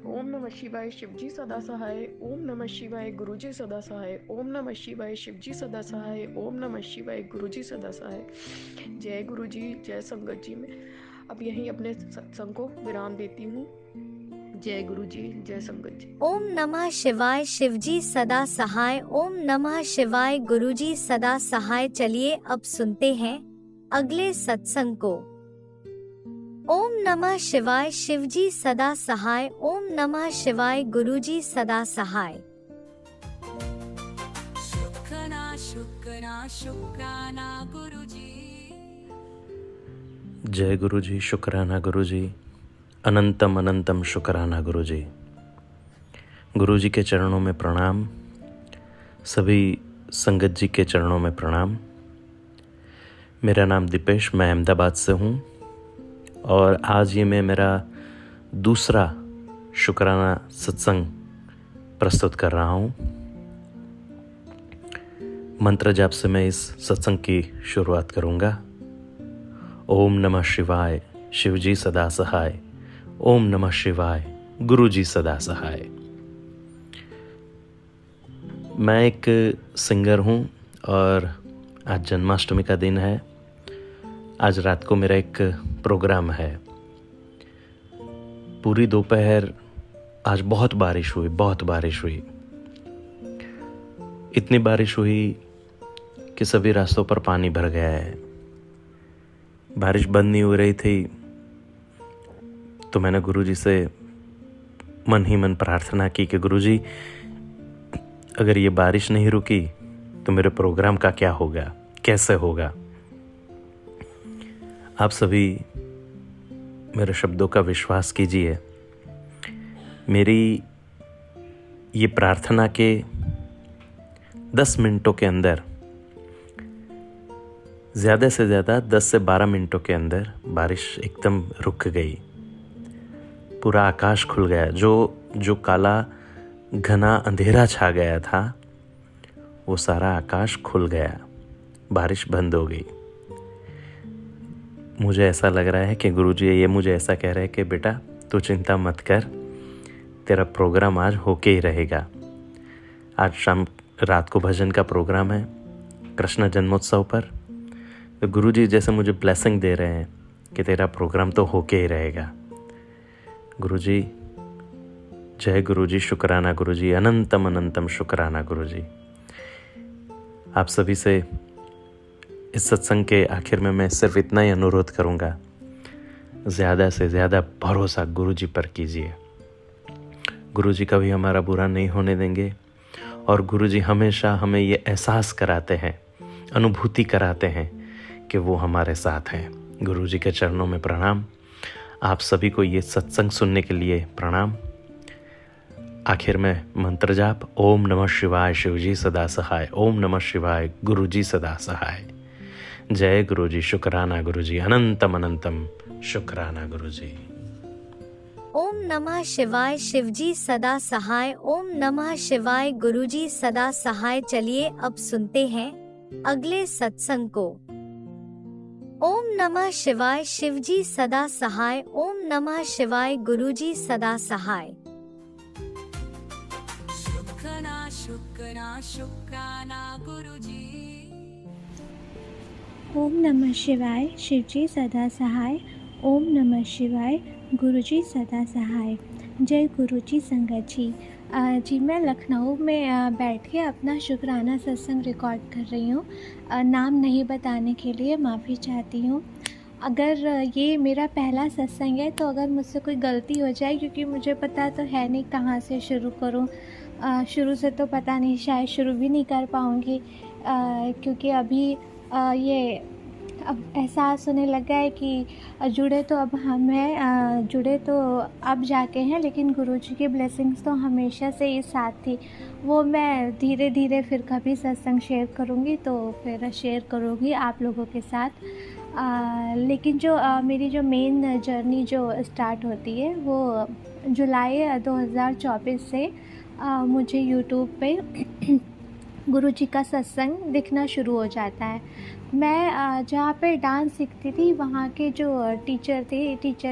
ओम नमः शिवाय, शिव जी सदा सहाय। ओम नमः शिवाय, गुरु जी सदा सहाय। ओम नमः शिवाय, शिव जी सदा सहाय। ओम नमः शिवाय, गुरु जी सदा सहाय। जय गुरु जी, जय संगत जी। मैं अब यहीं अपने सत्संग को विराम देती हूँ। जय गुरु जी, जय संगत जी। ओम नमः शिवाय, शिव जी सदा सहाय। ओम नमः शिवाय, गुरु जी सदा सहाय। चलिए अब सुनते हैं अगले सत्संग को। ओम नमः शिवाय, शिव जी सदा सहाय। ओम नमः शिवाय, गुरु जी सदा सहाय। शुक्राना शुक्राना शुक्राना गुरु जी। जय गुरु जी, शुक्राना गुरु जी, अनंतम अनंतम शुक्राना गुरु जी। गुरु जी के चरणों में प्रणाम, सभी संगत जी के चरणों में प्रणाम। मेरा नाम दीपेश, मैं अहमदाबाद से हूँ और आज ये मैं मेरा दूसरा शुक्राना सत्संग प्रस्तुत कर रहा हूँ। मंत्र जाप से मैं इस सत्संग की शुरुआत करूँगा। ओम नमः शिवाय, शिव जी सदा सहाय। ओम नमः शिवाय, गुरु जी सदा सहाय। मैं एक सिंगर हूँ और आज जन्माष्टमी का दिन है। आज रात को मेरा एक प्रोग्राम है। पूरी दोपहर आज बहुत बारिश हुई। इतनी बारिश हुई कि सभी रास्तों पर पानी भर गया है। बारिश बंद नहीं हो रही थी तो मैंने गुरुजी से मन ही मन प्रार्थना की कि गुरुजी, अगर ये बारिश नहीं रुकी तो मेरे प्रोग्राम का क्या होगा, कैसे होगा। आप सभी मेरे शब्दों का विश्वास कीजिए। मेरी ये प्रार्थना के 10 मिनटों के अंदर, ज़्यादा से ज़्यादा 10 से 12 मिनटों के अंदर बारिश एकदम रुक गई। पूरा आकाश खुल गया। जो काला घना अंधेरा छा गया था वो सारा आकाश खुल गया। बारिश बंद हो गई। मुझे ऐसा लग रहा है कि गुरुजी ये मुझे ऐसा कह रहे हैं कि बेटा तू चिंता मत कर, तेरा प्रोग्राम आज होके ही रहेगा। आज रात को भजन का प्रोग्राम है कृष्ण जन्मोत्सव पर। तो गुरुजी जैसे मुझे ब्लेसिंग दे रहे हैं कि तेरा प्रोग्राम तो होके ही रहेगा। गुरुजी, जय गुरुजी, शुक्राना गुरुजी, अनंतम अनंतम शुक्राना गुरुजी। आप सभी से इस सत्संग के आखिर में मैं सिर्फ इतना ही अनुरोध करूंगा, ज़्यादा से ज़्यादा भरोसा गुरुजी पर कीजिए। गुरुजी कभी हमारा बुरा नहीं होने देंगे और गुरुजी हमेशा हमें ये एहसास कराते हैं, अनुभूति कराते हैं कि वो हमारे साथ हैं। गुरुजी के चरणों में प्रणाम। आप सभी को ये सत्संग सुनने के लिए प्रणाम। आखिर में मंत्र जाप, ओम नमः शिवाय, शिव जी सदा सहाय। ओम नमः शिवाय, गुरु जी सदा सहाय। जय गुरु जी, शुक्राना गुरु जी, अनंतम अनंतम शुक्राना गुरु जी। ओम नमः शिवाय, शिव जी सदा सहाय। ओम नमः शिवाय, गुरु जी सदा सहाय। चलिए अब सुनते हैं अगले सत्संग को। ओम नमः शिवाय, शिव जी सदा सहाय। ओम नमः शिवाय, गुरु जी सदा सहाय। शुक्राना शुक्राना शुक्राना गुरु जी। ओम नमः शिवाय, शिव जी सदा सहाय। ओम नमः शिवाय, गुरु जी सदा सहाय। जय गुरु जी संगत जी। जी मैं लखनऊ में बैठ के अपना शुक्राना सत्संग रिकॉर्ड कर रही हूँ। नाम नहीं बताने के लिए माफ़ी चाहती हूँ। अगर ये मेरा पहला सत्संग है तो अगर मुझसे कोई गलती हो जाए, क्योंकि मुझे पता तो है नहीं कहाँ से शुरू करूँ, शुरू से तो पता नहीं, शायद शुरू भी नहीं कर पाऊँगी, क्योंकि अभी ये अब एहसास होने लगा है कि जुड़े तो अब हम हैं, जुड़े तो अब जाके हैं, लेकिन गुरुजी की ब्लेसिंग्स तो हमेशा से ही साथ थी। वो मैं धीरे धीरे फिर कभी सत्संग शेयर करूँगी तो फिर शेयर करूँगी आप लोगों के साथ। लेकिन जो मेरी जो मेन जर्नी जो स्टार्ट होती है वो जुलाई 2024 से मुझे यूट्यूब पे गुरुजी का सत्संग दिखना शुरू हो जाता है। मैं जहाँ पे डांस सीखती थी वहाँ के जो टीचर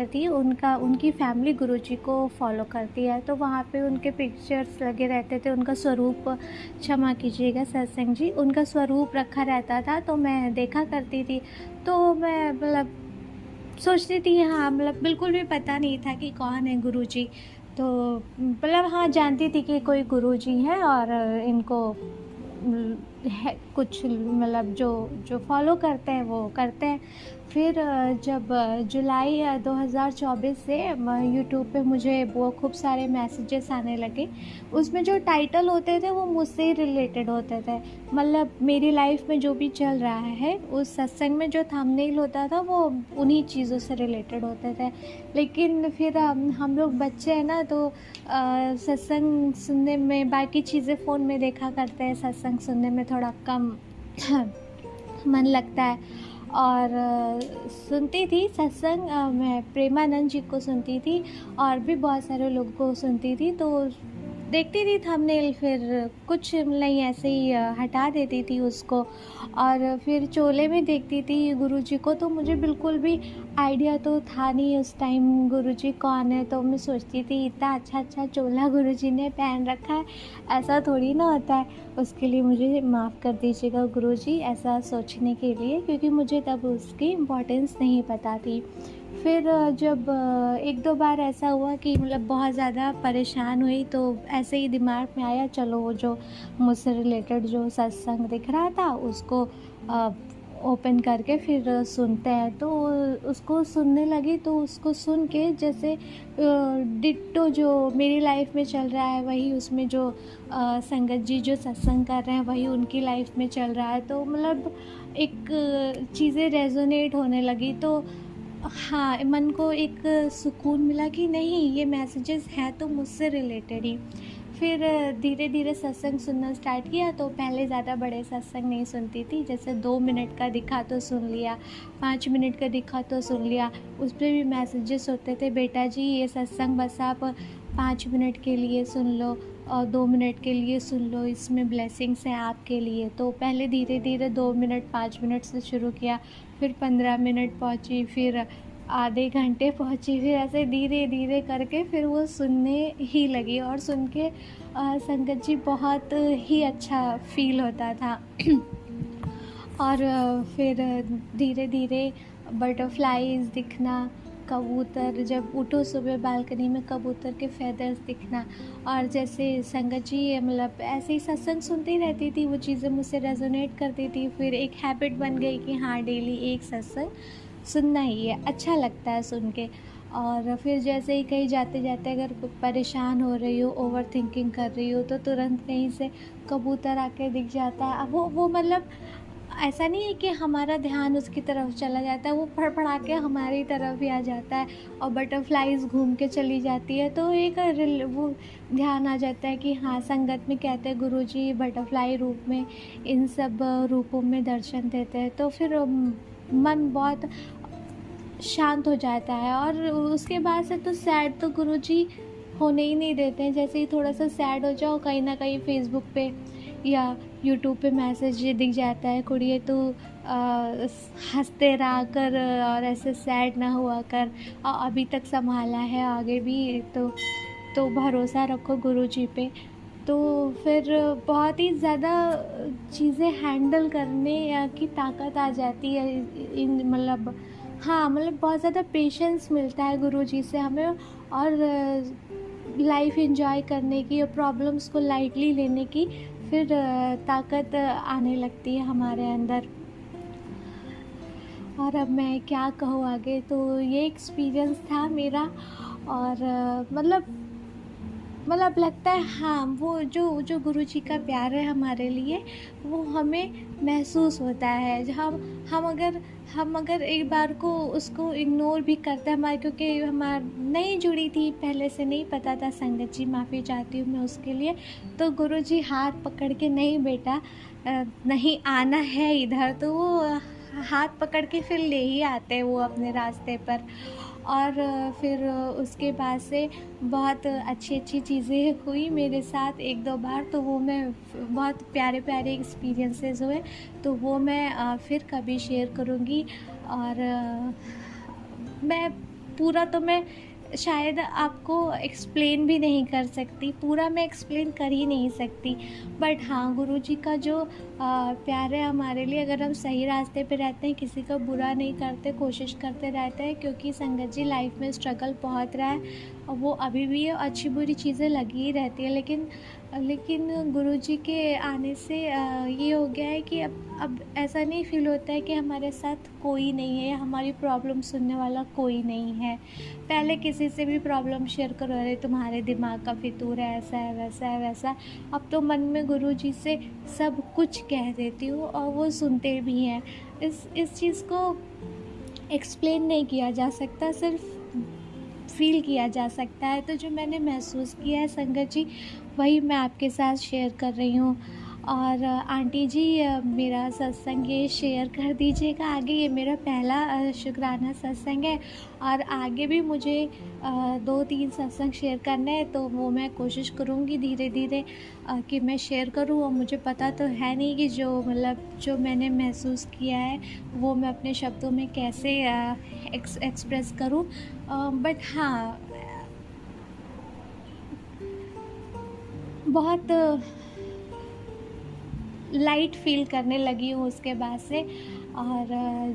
थी उनकी फैमिली गुरुजी को फॉलो करती है, तो वहाँ पे उनके पिक्चर्स लगे रहते थे, उनका स्वरूप, क्षमा कीजिएगा सत्संग जी, उनका स्वरूप रखा रहता था, तो मैं देखा करती थी। तो मैं मतलब सोचती थी, हाँ मतलब बिल्कुल भी पता नहीं था कि कौन है गुरुजी, तो मतलब हाँ जानती थी कि कोई गुरुजी हैं और इनको है कुछ मतलब जो फॉलो करते हैं वो करते हैं। फिर जब जुलाई 2024 से यूट्यूब पे मुझे वो खूब सारे मैसेजेस आने लगे, उसमें जो टाइटल होते थे वो मुझसे रिलेटेड होते थे, मतलब मेरी लाइफ में जो भी चल रहा है उस सत्संग में जो थंबनेल होता था वो उन्हीं चीज़ों से रिलेटेड होते थे। लेकिन फिर हम लोग बच्चे हैं ना, तो सत्संग सुनने में, बाकी चीज़ें फ़ोन में देखा करते हैं, सत्संग सुनने में थोड़ा कम मन लगता है। और सुनती थी सत्संग, मैं प्रेमानंद जी को सुनती थी और भी बहुत सारे लोगों को सुनती थी, तो देखती थी थंबनेल, फिर कुछ नहीं ऐसे ही हटा देती थी उसको, और फिर चोले में देखती थी गुरुजी को, तो मुझे बिल्कुल भी आइडिया तो था नहीं उस टाइम गुरुजी कौन है, तो मैं सोचती थी इतना अच्छा चोला गुरुजी ने पहन रखा है, ऐसा थोड़ी ना होता है। उसके लिए मुझे माफ़ कर दीजिएगा गुरुजी, ऐसा सोचने के लिए, क्योंकि मुझे तब उसकी इम्पोर्टेंस नहीं पता थी। फिर जब एक दो बार ऐसा हुआ कि मतलब बहुत ज़्यादा परेशान हुई, तो ऐसे ही दिमाग में आया चलो वो जो मुझसे रिलेटेड जो सत्संग दिख रहा था उसको ओपन करके फिर सुनते हैं। तो उसको सुनने लगी, तो उसको सुन के जैसे डिट्टो जो मेरी लाइफ में चल रहा है वही उसमें जो संगत जी जो सत्संग कर रहे हैं वही उनकी लाइफ में चल रहा है, तो मतलब एक चीज़ें रेजोनेट होने लगी। तो हाँ, मन को एक सुकून मिला कि नहीं ये मैसेजेस हैं तो मुझसे रिलेटेड ही। फिर धीरे धीरे सत्संग सुनना स्टार्ट किया, तो पहले ज़्यादा बड़े सत्संग नहीं सुनती थी, जैसे 2 मिनट का दिखा तो सुन लिया, 5 मिनट का दिखा तो सुन लिया। उस पर भी मैसेजेस होते थे, बेटा जी ये सत्संग बस आप 5 मिनट के लिए सुन लो और 2 मिनट के लिए सुन लो, इसमें ब्लेसिंग्स हैं आपके लिए। तो पहले धीरे धीरे 2 मिनट 5 मिनट से शुरू किया, फिर 15 मिनट पहुँची, फिर आधे घंटे पहुँची, फिर ऐसे धीरे धीरे करके फिर वो सुनने ही लगी, और सुन के संगत जी बहुत ही अच्छा फील होता था। और फिर धीरे धीरे बटरफ्लाईज दिखना, कबूतर, जब उठो सुबह बालकनी में कबूतर के फेदर्स दिखना, और जैसे संगत जी मतलब ऐसे ही सत्संग सुनती रहती थी, वो चीज़ें मुझसे रेजोनेट करती थी। फिर एक हैबिट बन गई कि हाँ डेली एक सत्संग सुनना ही है, अच्छा लगता है सुन के। और फिर जैसे ही कहीं जाते जाते अगर परेशान हो रही हो, ओवर थिंकिंग कर रही हो, तो तुरंत कहीं से कबूतर आके दिख जाता है। अब वो मतलब ऐसा नहीं है कि हमारा ध्यान उसकी तरफ चला जाता है, वो फड़फड़ा के हमारी तरफ ही आ जाता है, और बटरफ्लाईज घूम के चली जाती है, तो एक वो ध्यान आ जाता है कि हाँ संगत में कहते हैं गुरुजी बटरफ्लाई रूप में इन सब रूपों में दर्शन देते हैं, तो फिर मन बहुत शांत हो जाता है। और उसके बाद से तो सैड तो गुरुजी होने ही नहीं देते हैं, जैसे ही थोड़ा सा सैड हो जाओ कहीं ना कहीं फेसबुक पे या यूट्यूब पे मैसेज दिख जाता है, कुड़िए तू हंसते रहा कर और ऐसे सैड ना हुआ कर, और अभी तक संभाला है आगे भी तो भरोसा रखो गुरुजी पे। तो फिर बहुत ही ज़्यादा चीज़ें हैंडल करने की ताकत आ जाती है इन मतलब हाँ मतलब बहुत ज़्यादा पेशेंस मिलता है गुरुजी से हमें, और लाइफ एंजॉय करने की और प्रॉब्लम्स को लाइटली लेने की फिर ताकत आने लगती है हमारे अंदर। और अब मैं क्या कहूँ आगे, तो ये एक्सपीरियंस था मेरा। और मतलब मतलब लगता है हाँ, वो जो गुरुजी का प्यार है हमारे लिए, वो हमें महसूस होता है। हम अगर एक बार को उसको इग्नोर भी करते हैं हमारे, क्योंकि नहीं जुड़ी थी, पहले से नहीं पता था। संगत जी, माफ़ी चाहती हूँ मैं उसके लिए। तो गुरुजी हाथ पकड़ के, नहीं बेटा नहीं आना है इधर, तो वो हाथ पकड़ के फिर ले ही आते हैं वो अपने रास्ते पर। और फिर उसके बाद से बहुत अच्छी चीज़ें हुई मेरे साथ 1-2 बार, तो वो मैं बहुत प्यारे एक्सपीरियंसेस हुए, तो वो मैं फिर कभी शेयर करूँगी। और मैं पूरा तो मैं शायद आपको एक्सप्लेन भी नहीं कर सकती, पूरा मैं एक्सप्लेन कर ही नहीं सकती। बट हाँ, गुरुजी का जो प्यार है हमारे लिए, अगर हम सही रास्ते पे रहते हैं, किसी का बुरा नहीं करते, कोशिश करते रहते हैं, क्योंकि संगत जी लाइफ में स्ट्रगल बहुत रहा है और वो अभी भी है, अच्छी बुरी चीज़ें लगी ही रहती है। लेकिन गुरुजी के आने से ये हो गया है कि अब ऐसा नहीं फ़ील होता है कि हमारे साथ कोई नहीं है, हमारी प्रॉब्लम सुनने वाला कोई नहीं है। पहले किसी से भी प्रॉब्लम शेयर करो, अरे तुम्हारे दिमाग का फितूर है, ऐसा है, वैसा है, वैसा। अब तो मन में गुरुजी से सब कुछ कह देती हूँ और वो सुनते भी हैं। इस चीज़ को एक्सप्लेन नहीं किया जा सकता, सिर्फ फ़ील किया जा सकता है। तो जो मैंने महसूस किया है संगत जी, वही मैं आपके साथ शेयर कर रही हूँ। और आंटी जी, मेरा सत्संग ये शेयर कर दीजिएगा आगे। ये मेरा पहला शुक्राना सत्संग है और आगे भी मुझे 2-3 सत्संग शेयर करने हैं, तो वो मैं कोशिश करूँगी धीरे धीरे कि मैं शेयर करूँ। और मुझे पता तो है नहीं कि जो मैंने महसूस किया है वो मैं अपने शब्दों में कैसे एक्सप्रेस करूँ। बट हाँ, बहुत लाइट फील करने लगी हूँ उसके बाद से। और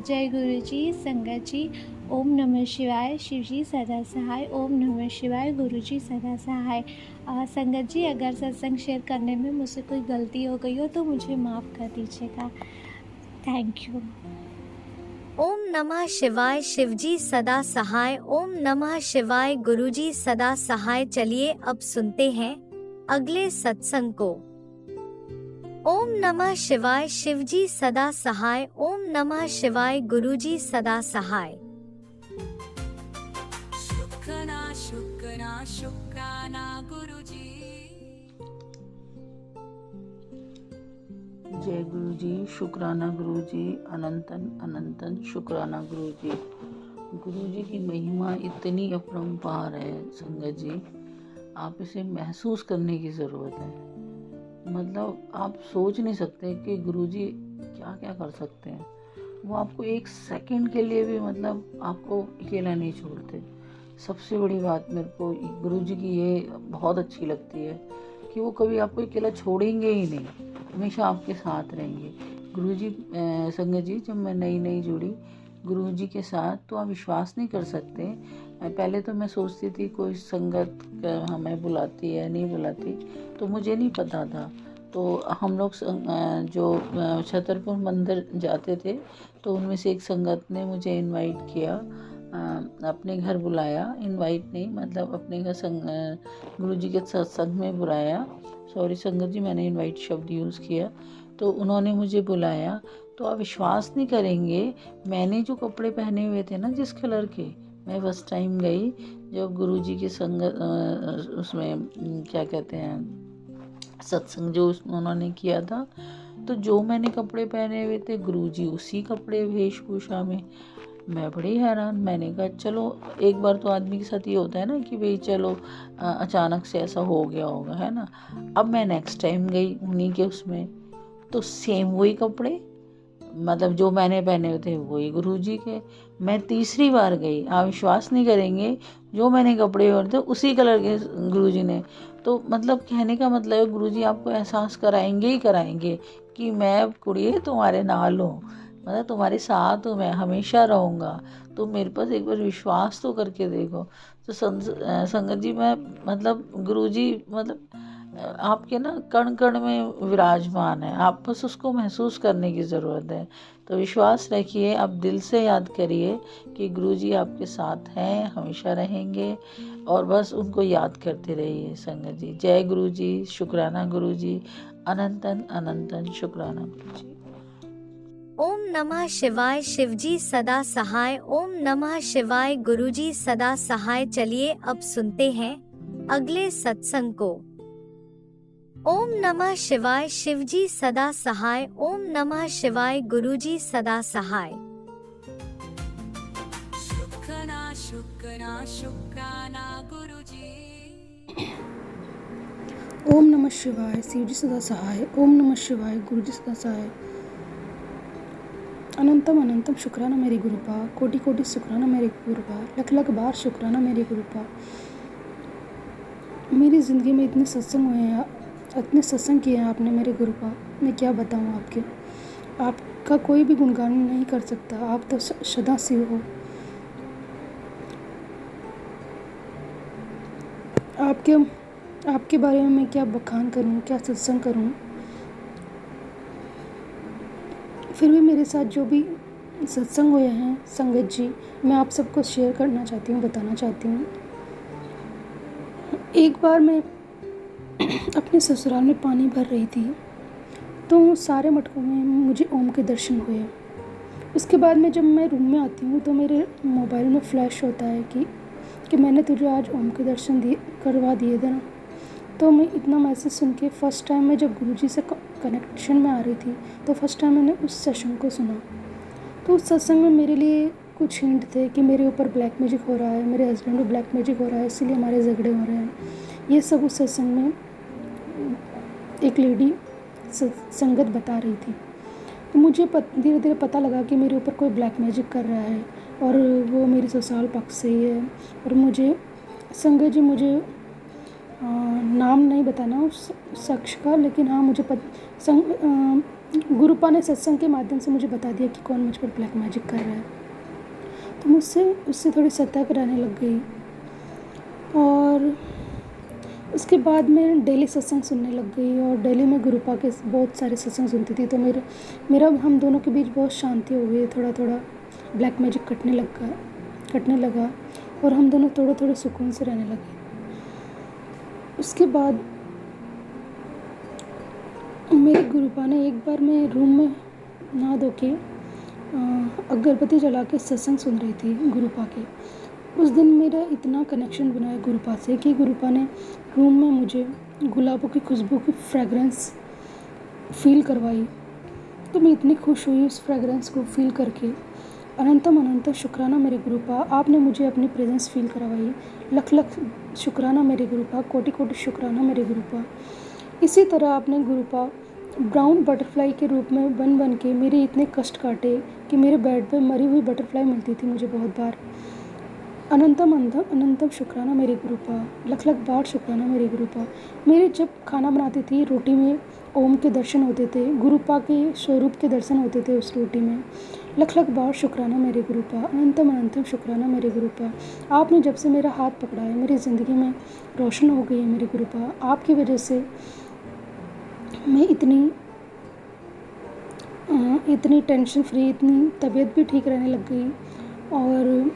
जय गुरु जी, संगत जी, ओम नमः शिवाय, शिव जी सदा सहाय, ओम नमः शिवाय, गुरु जी सदा सहाय। संगत जी, अगर सत्संग शेयर करने में मुझसे कोई गलती हो गई हो तो मुझे माफ़ कर दीजिएगा। Thank you. ओम नमः शिवाय, शिवजी सदा सहाय, ओम नमः शिवाय, गुरुजी सदा सहाय। चलिए अब सुनते हैं अगले सत्संग को। ओम नमः शिवाय, शिवजी सदा सहाय, ओम नमः शिवाय, गुरुजी सदा सहाय। शुक्राना गुरुजी। जय गुरु जी, शुक्राना गुरु जी, अनंतन अनंतन शुक्राना गुरु जी। गुरु जी की महिमा इतनी अपरंपार है संगत जी, आप इसे महसूस करने की ज़रूरत है। मतलब आप सोच नहीं सकते कि गुरुजी क्या क्या कर सकते हैं। वो आपको 1 सेकंड के लिए भी मतलब आपको अकेला नहीं छोड़ते। सबसे बड़ी बात मेरे को गुरुजी की ये बहुत अच्छी लगती है कि वो कभी आपको अकेला छोड़ेंगे ही नहीं, हमेशा आपके साथ रहेंगे। गुरुजी संगत जी, जब मैं नई जुड़ी गुरुजी के साथ, तो आप विश्वास नहीं कर सकते, पहले तो मैं सोचती थी कोई संगत हमें बुलाती है नहीं बुलाती, तो मुझे नहीं पता था। तो हम लोग जो छतरपुर मंदिर जाते थे, तो उनमें से एक संगत ने मुझे इनवाइट किया, अपने घर बुलाया। इनवाइट नहीं, मतलब अपने घर गुरुजी के सत्संग में बुलाया। सॉरी संगत जी, मैंने इनवाइट शब्द यूज़ किया। तो उन्होंने मुझे बुलाया, तो आप विश्वास नहीं करेंगे, मैंने जो कपड़े पहने हुए थे ना, जिस कलर के, मैं फर्स्ट टाइम गई जब गुरुजी के संगत उसमें क्या कहते हैं सत्संग जो उन्होंने किया था, तो जो मैंने कपड़े पहने हुए थे गुरुजी उसी कपड़े वेशभूषा में। मैं बड़ी हैरान, मैंने कहा चलो, एक बार तो आदमी के साथ ये होता है ना कि भाई चलो अचानक से ऐसा हो गया होगा, है ना। अब मैं नेक्स्ट टाइम गई उन्हीं के उसमें, तो सेम वही कपड़े, मतलब जो मैंने पहने हुए थे वही गुरुजी के। मैं तीसरी बार गई, आप विश्वास नहीं करेंगे, जो मैंने कपड़े पहने थे उसी कलर के गुरुजी ने। तो मतलब कहने का मतलब है गुरुजी आपको एहसास कराएंगे ही कराएंगे कि मैं कुड़िए तुम्हारे नाल हूँ, मतलब तुम्हारे साथ हूँ, मैं हमेशा रहूँगा। तो मेरे पास एक बार विश्वास तो करके देखो। तो संगत जी, मैं मतलब गुरुजी मतलब आपके ना कण कण में विराजमान है, आप बस उसको महसूस करने की ज़रूरत है। तो विश्वास रखिए, आप दिल से याद करिए कि गुरुजी आपके साथ हैं, हमेशा रहेंगे, और बस उनको याद करते रहिए संगत जी। जय गुरुजी, शुक्राना गुरुजी, अनंतन अनंतन शुक्राना गुरुजी। ओम नमः शिवाय, शिवजी सदा सहाय। ओम नमः शिवाय, गुरुजी सदा सहाय। चलिए अब सुनते हैं अगले सत्संग को। ओम नमः शिवाय, शिवजी सदा सहाय। ओम नमः शिवाय, गुरुजी सदा सहाय। शुक्राना शुक्राना शुक्राना गुरुजी। ओम नमः शिवाय, शिवजी सदा सहाय। ओम नमः शिवाय, गुरुजी सदा सहाय। अनंतम अनंतम शुक्राना मेरे गुरुपा, कोटि कोटि शुक्राना मेरे गुरुपा, लख लख बार शुक्राना मेरे गुरुपा। मेरी ज़िंदगी में इतने सत्संग हुए हैं, इतने सत्संग किए हैं आपने मेरे गुरुपा, मैं क्या बताऊँ आपके। आपका कोई भी गुणगान नहीं कर सकता, आप तो सदा शिव हो। आपके बारे में मैं क्या बखान करूँ, क्या सत्संग करूँ। फिर भी मेरे साथ जो भी सत्संग हुए हैं संगत जी, मैं आप सबको शेयर करना चाहती हूँ, बताना चाहती हूँ। एक बार मैं अपने ससुराल में पानी भर रही थी, तो सारे मटकों में मुझे ओम के दर्शन हुए। उसके बाद में जब मैं रूम में आती हूँ तो मेरे मोबाइल में फ्लैश होता है कि मैंने तुझे आज ओम के दर्शन करवा दिए थे ना। तो मैं इतना मैसेज सुन के फर्स्ट टाइम मैं जब गुरुजी से कनेक्शन में आ रही थी, तो फर्स्ट टाइम मैंने उस सत्संग को सुना। तो उस सत्संग में मेरे लिए कुछ हिंट थे कि मेरे ऊपर ब्लैक मैजिक हो रहा है, मेरे हस्बैंड को ब्लैक मैजिक हो रहा है, इसीलिए हमारे झगड़े हो रहे हैं। ये सब उस सत्संग में एक लेडी संगत बता रही थी। तो मुझे धीरे धीरे पता लगा कि मेरे ऊपर कोई ब्लैक मैजिक कर रहा है, और वो मेरी ससुराल पक्ष से ही है। और मुझे संगत जी, मुझे नाम नहीं बताना उस शख्स का, लेकिन हाँ मुझे गुरुपा ने सत्संग के माध्यम से मुझे बता दिया कि कौन मुझ पर ब्लैक मैजिक कर रहा है। तो मुझसे उससे थोड़ी सतर्क रहने लग गई, और उसके बाद मैं डेली सत्संग सुनने लग गई, और डेली में गुरुपा के बहुत सारे सत्संग सुनती थी। तो मेरा हम दोनों के बीच बहुत शांति हो गई, थोड़ा थोड़ा ब्लैक मैजिक कटने लगा, और हम दोनों थोड़े थोड़े सुकून से रहने लगे। उसके बाद मेरे गुरुपा ने एक बार मैं रूम में नहा धो के अगरबत्ती जला के सत्संग सुन रही थी गुरुपा के। उस दिन मेरा इतना कनेक्शन बनाया गुरुपा से कि गुरुपा ने रूम में मुझे गुलाबों की खुशबू की फ्रेगरेंस फील करवाई। तो मैं इतनी खुश हुई उस फ्रेगरेंस को फील करके। अनंतम अनंत शुक्राना मेरे गुरुपा, आपने मुझे अपनी प्रेजेंस फील करवाई। लख लख शुक्राना मेरे गुरुपा, कोटि कोटि शुक्राना मेरे गुरुपा। इसी तरह आपने गुरुपा ब्राउन बटरफ्लाई के रूप में बन के मेरे इतने कष्ट काटे कि मेरे बेड पे मरी हुई बटरफ्लाई मिलती थी मुझे बहुत बार। अनंतम अनंतम शुक्राना मेरे गुरुपा, लख लख बार शुक्राना मेरे गुरुपा। मेरे जब खाना बनाती थी रोटी में ओम के दर्शन होते थे, गुरुपा के स्वरूप के दर्शन होते थे उस रोटी में। लख लख बार शुक्राना मेरे गुरुपा, अनंतम अनंतम शुक्राना मेरे गुरुपा। आपने जब से मेरा हाथ पकड़ा है मेरी ज़िंदगी में रोशन हो गई है मेरे गुरुपा। आपकी वजह से मैं इतनी टेंशन फ्री, इतनी तबीयत भी ठीक रहने लग गई, और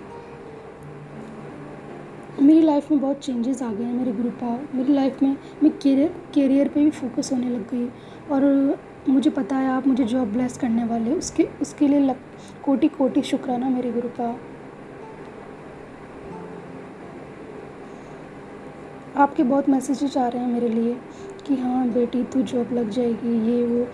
मेरी लाइफ में बहुत चेंजेस आ गए हैं मेरे गुरुपा। मेरी लाइफ में मैं कैरियर पे भी फोकस होने लग गई, और मुझे पता है आप मुझे जॉब ब्लेस करने वाले, उसके लिए कोटि कोटि शुक्राना मेरे गुरुपा। आपके बहुत मैसेजेस आ रहे हैं मेरे लिए कि हाँ बेटी तू जॉब लग जाएगी, ये वो,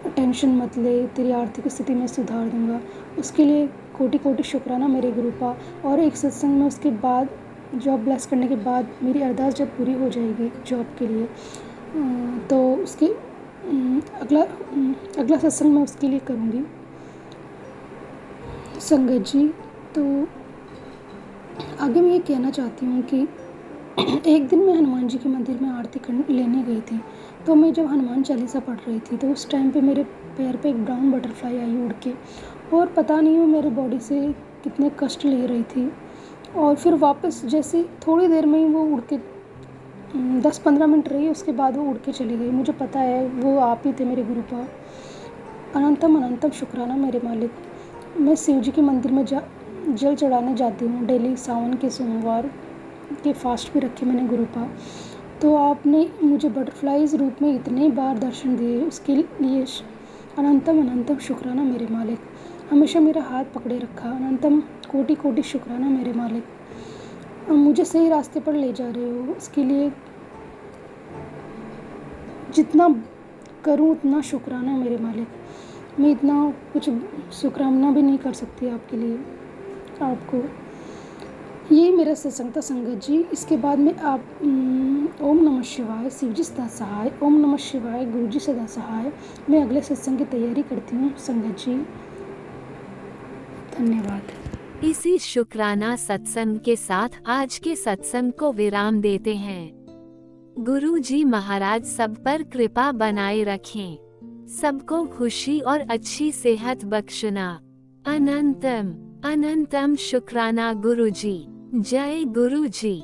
टेंशन मत ले, तेरी आर्थिक स्थिति में सुधार दूंगा। उसके लिए कोटि कोटि शुक्राना मेरे गुरुपा। और एक सत्संग में उसके बाद जॉब ब्लेस करने के बाद मेरी अरदास जब पूरी हो जाएगी जॉब के लिए, तो उसके अगला सत्संग मैं उसके लिए करूँगी संगत जी। तो आगे मैं ये कहना चाहती हूँ कि एक दिन मैं हनुमान जी के मंदिर में आरती लेने गई थी। तो मैं जब हनुमान चालीसा पढ़ रही थी तो उस टाइम पे मेरे पैर पे एक ब्राउन बटरफ्लाई आई उड़ के, और पता नहीं वो मेरे बॉडी से कितने कष्ट ले रही थी। और फिर वापस जैसे थोड़ी देर में ही वो उड़ के 10-15 मिनट रही, उसके बाद वो उड़ के चली गई। मुझे पता है वो आप ही थे मेरे गुरुपा। अनंतम अनंतम शुक्राना मेरे मालिक। मैं शिव जी के मंदिर में जल चढ़ाने जाती हूँ डेली। सावन के सोमवार के फास्ट भी रखे मैंने गुरुपा। तो आपने मुझे बटरफ्लाइज रूप में इतने बार दर्शन दिए, उसके लिए अनंतम अनंतम शुक्राना मेरे मालिक। हमेशा मेरा हाथ पकड़े रखा, अनंतम कोटि कोटि शुक्राना मेरे मालिक। मुझे सही रास्ते पर ले जा रहे हो, उसके लिए जितना करूं उतना शुक्राना मेरे मालिक। मैं इतना कुछ शुक्राना भी नहीं कर सकती आपके लिए, आपको। यही मेरा सत्संग था संगत जी। इसके बाद में आप ओम नमः शिवाय, शिव जी सदा सहाय, ओम नमः शिवाय, गुरु जी सदा सहाय। मैं अगले सत्संग की तैयारी करती हूँ संगत जी। धन्यवाद। इसी शुक्राना सत्संग के साथ आज के सत्संग को विराम देते हैं। गुरु जी महाराज सब पर कृपा बनाए रखें, सबको खुशी और अच्छी सेहत बख्शना। अनंतम अनंतम शुक्राना गुरु जी। जय गुरु जी।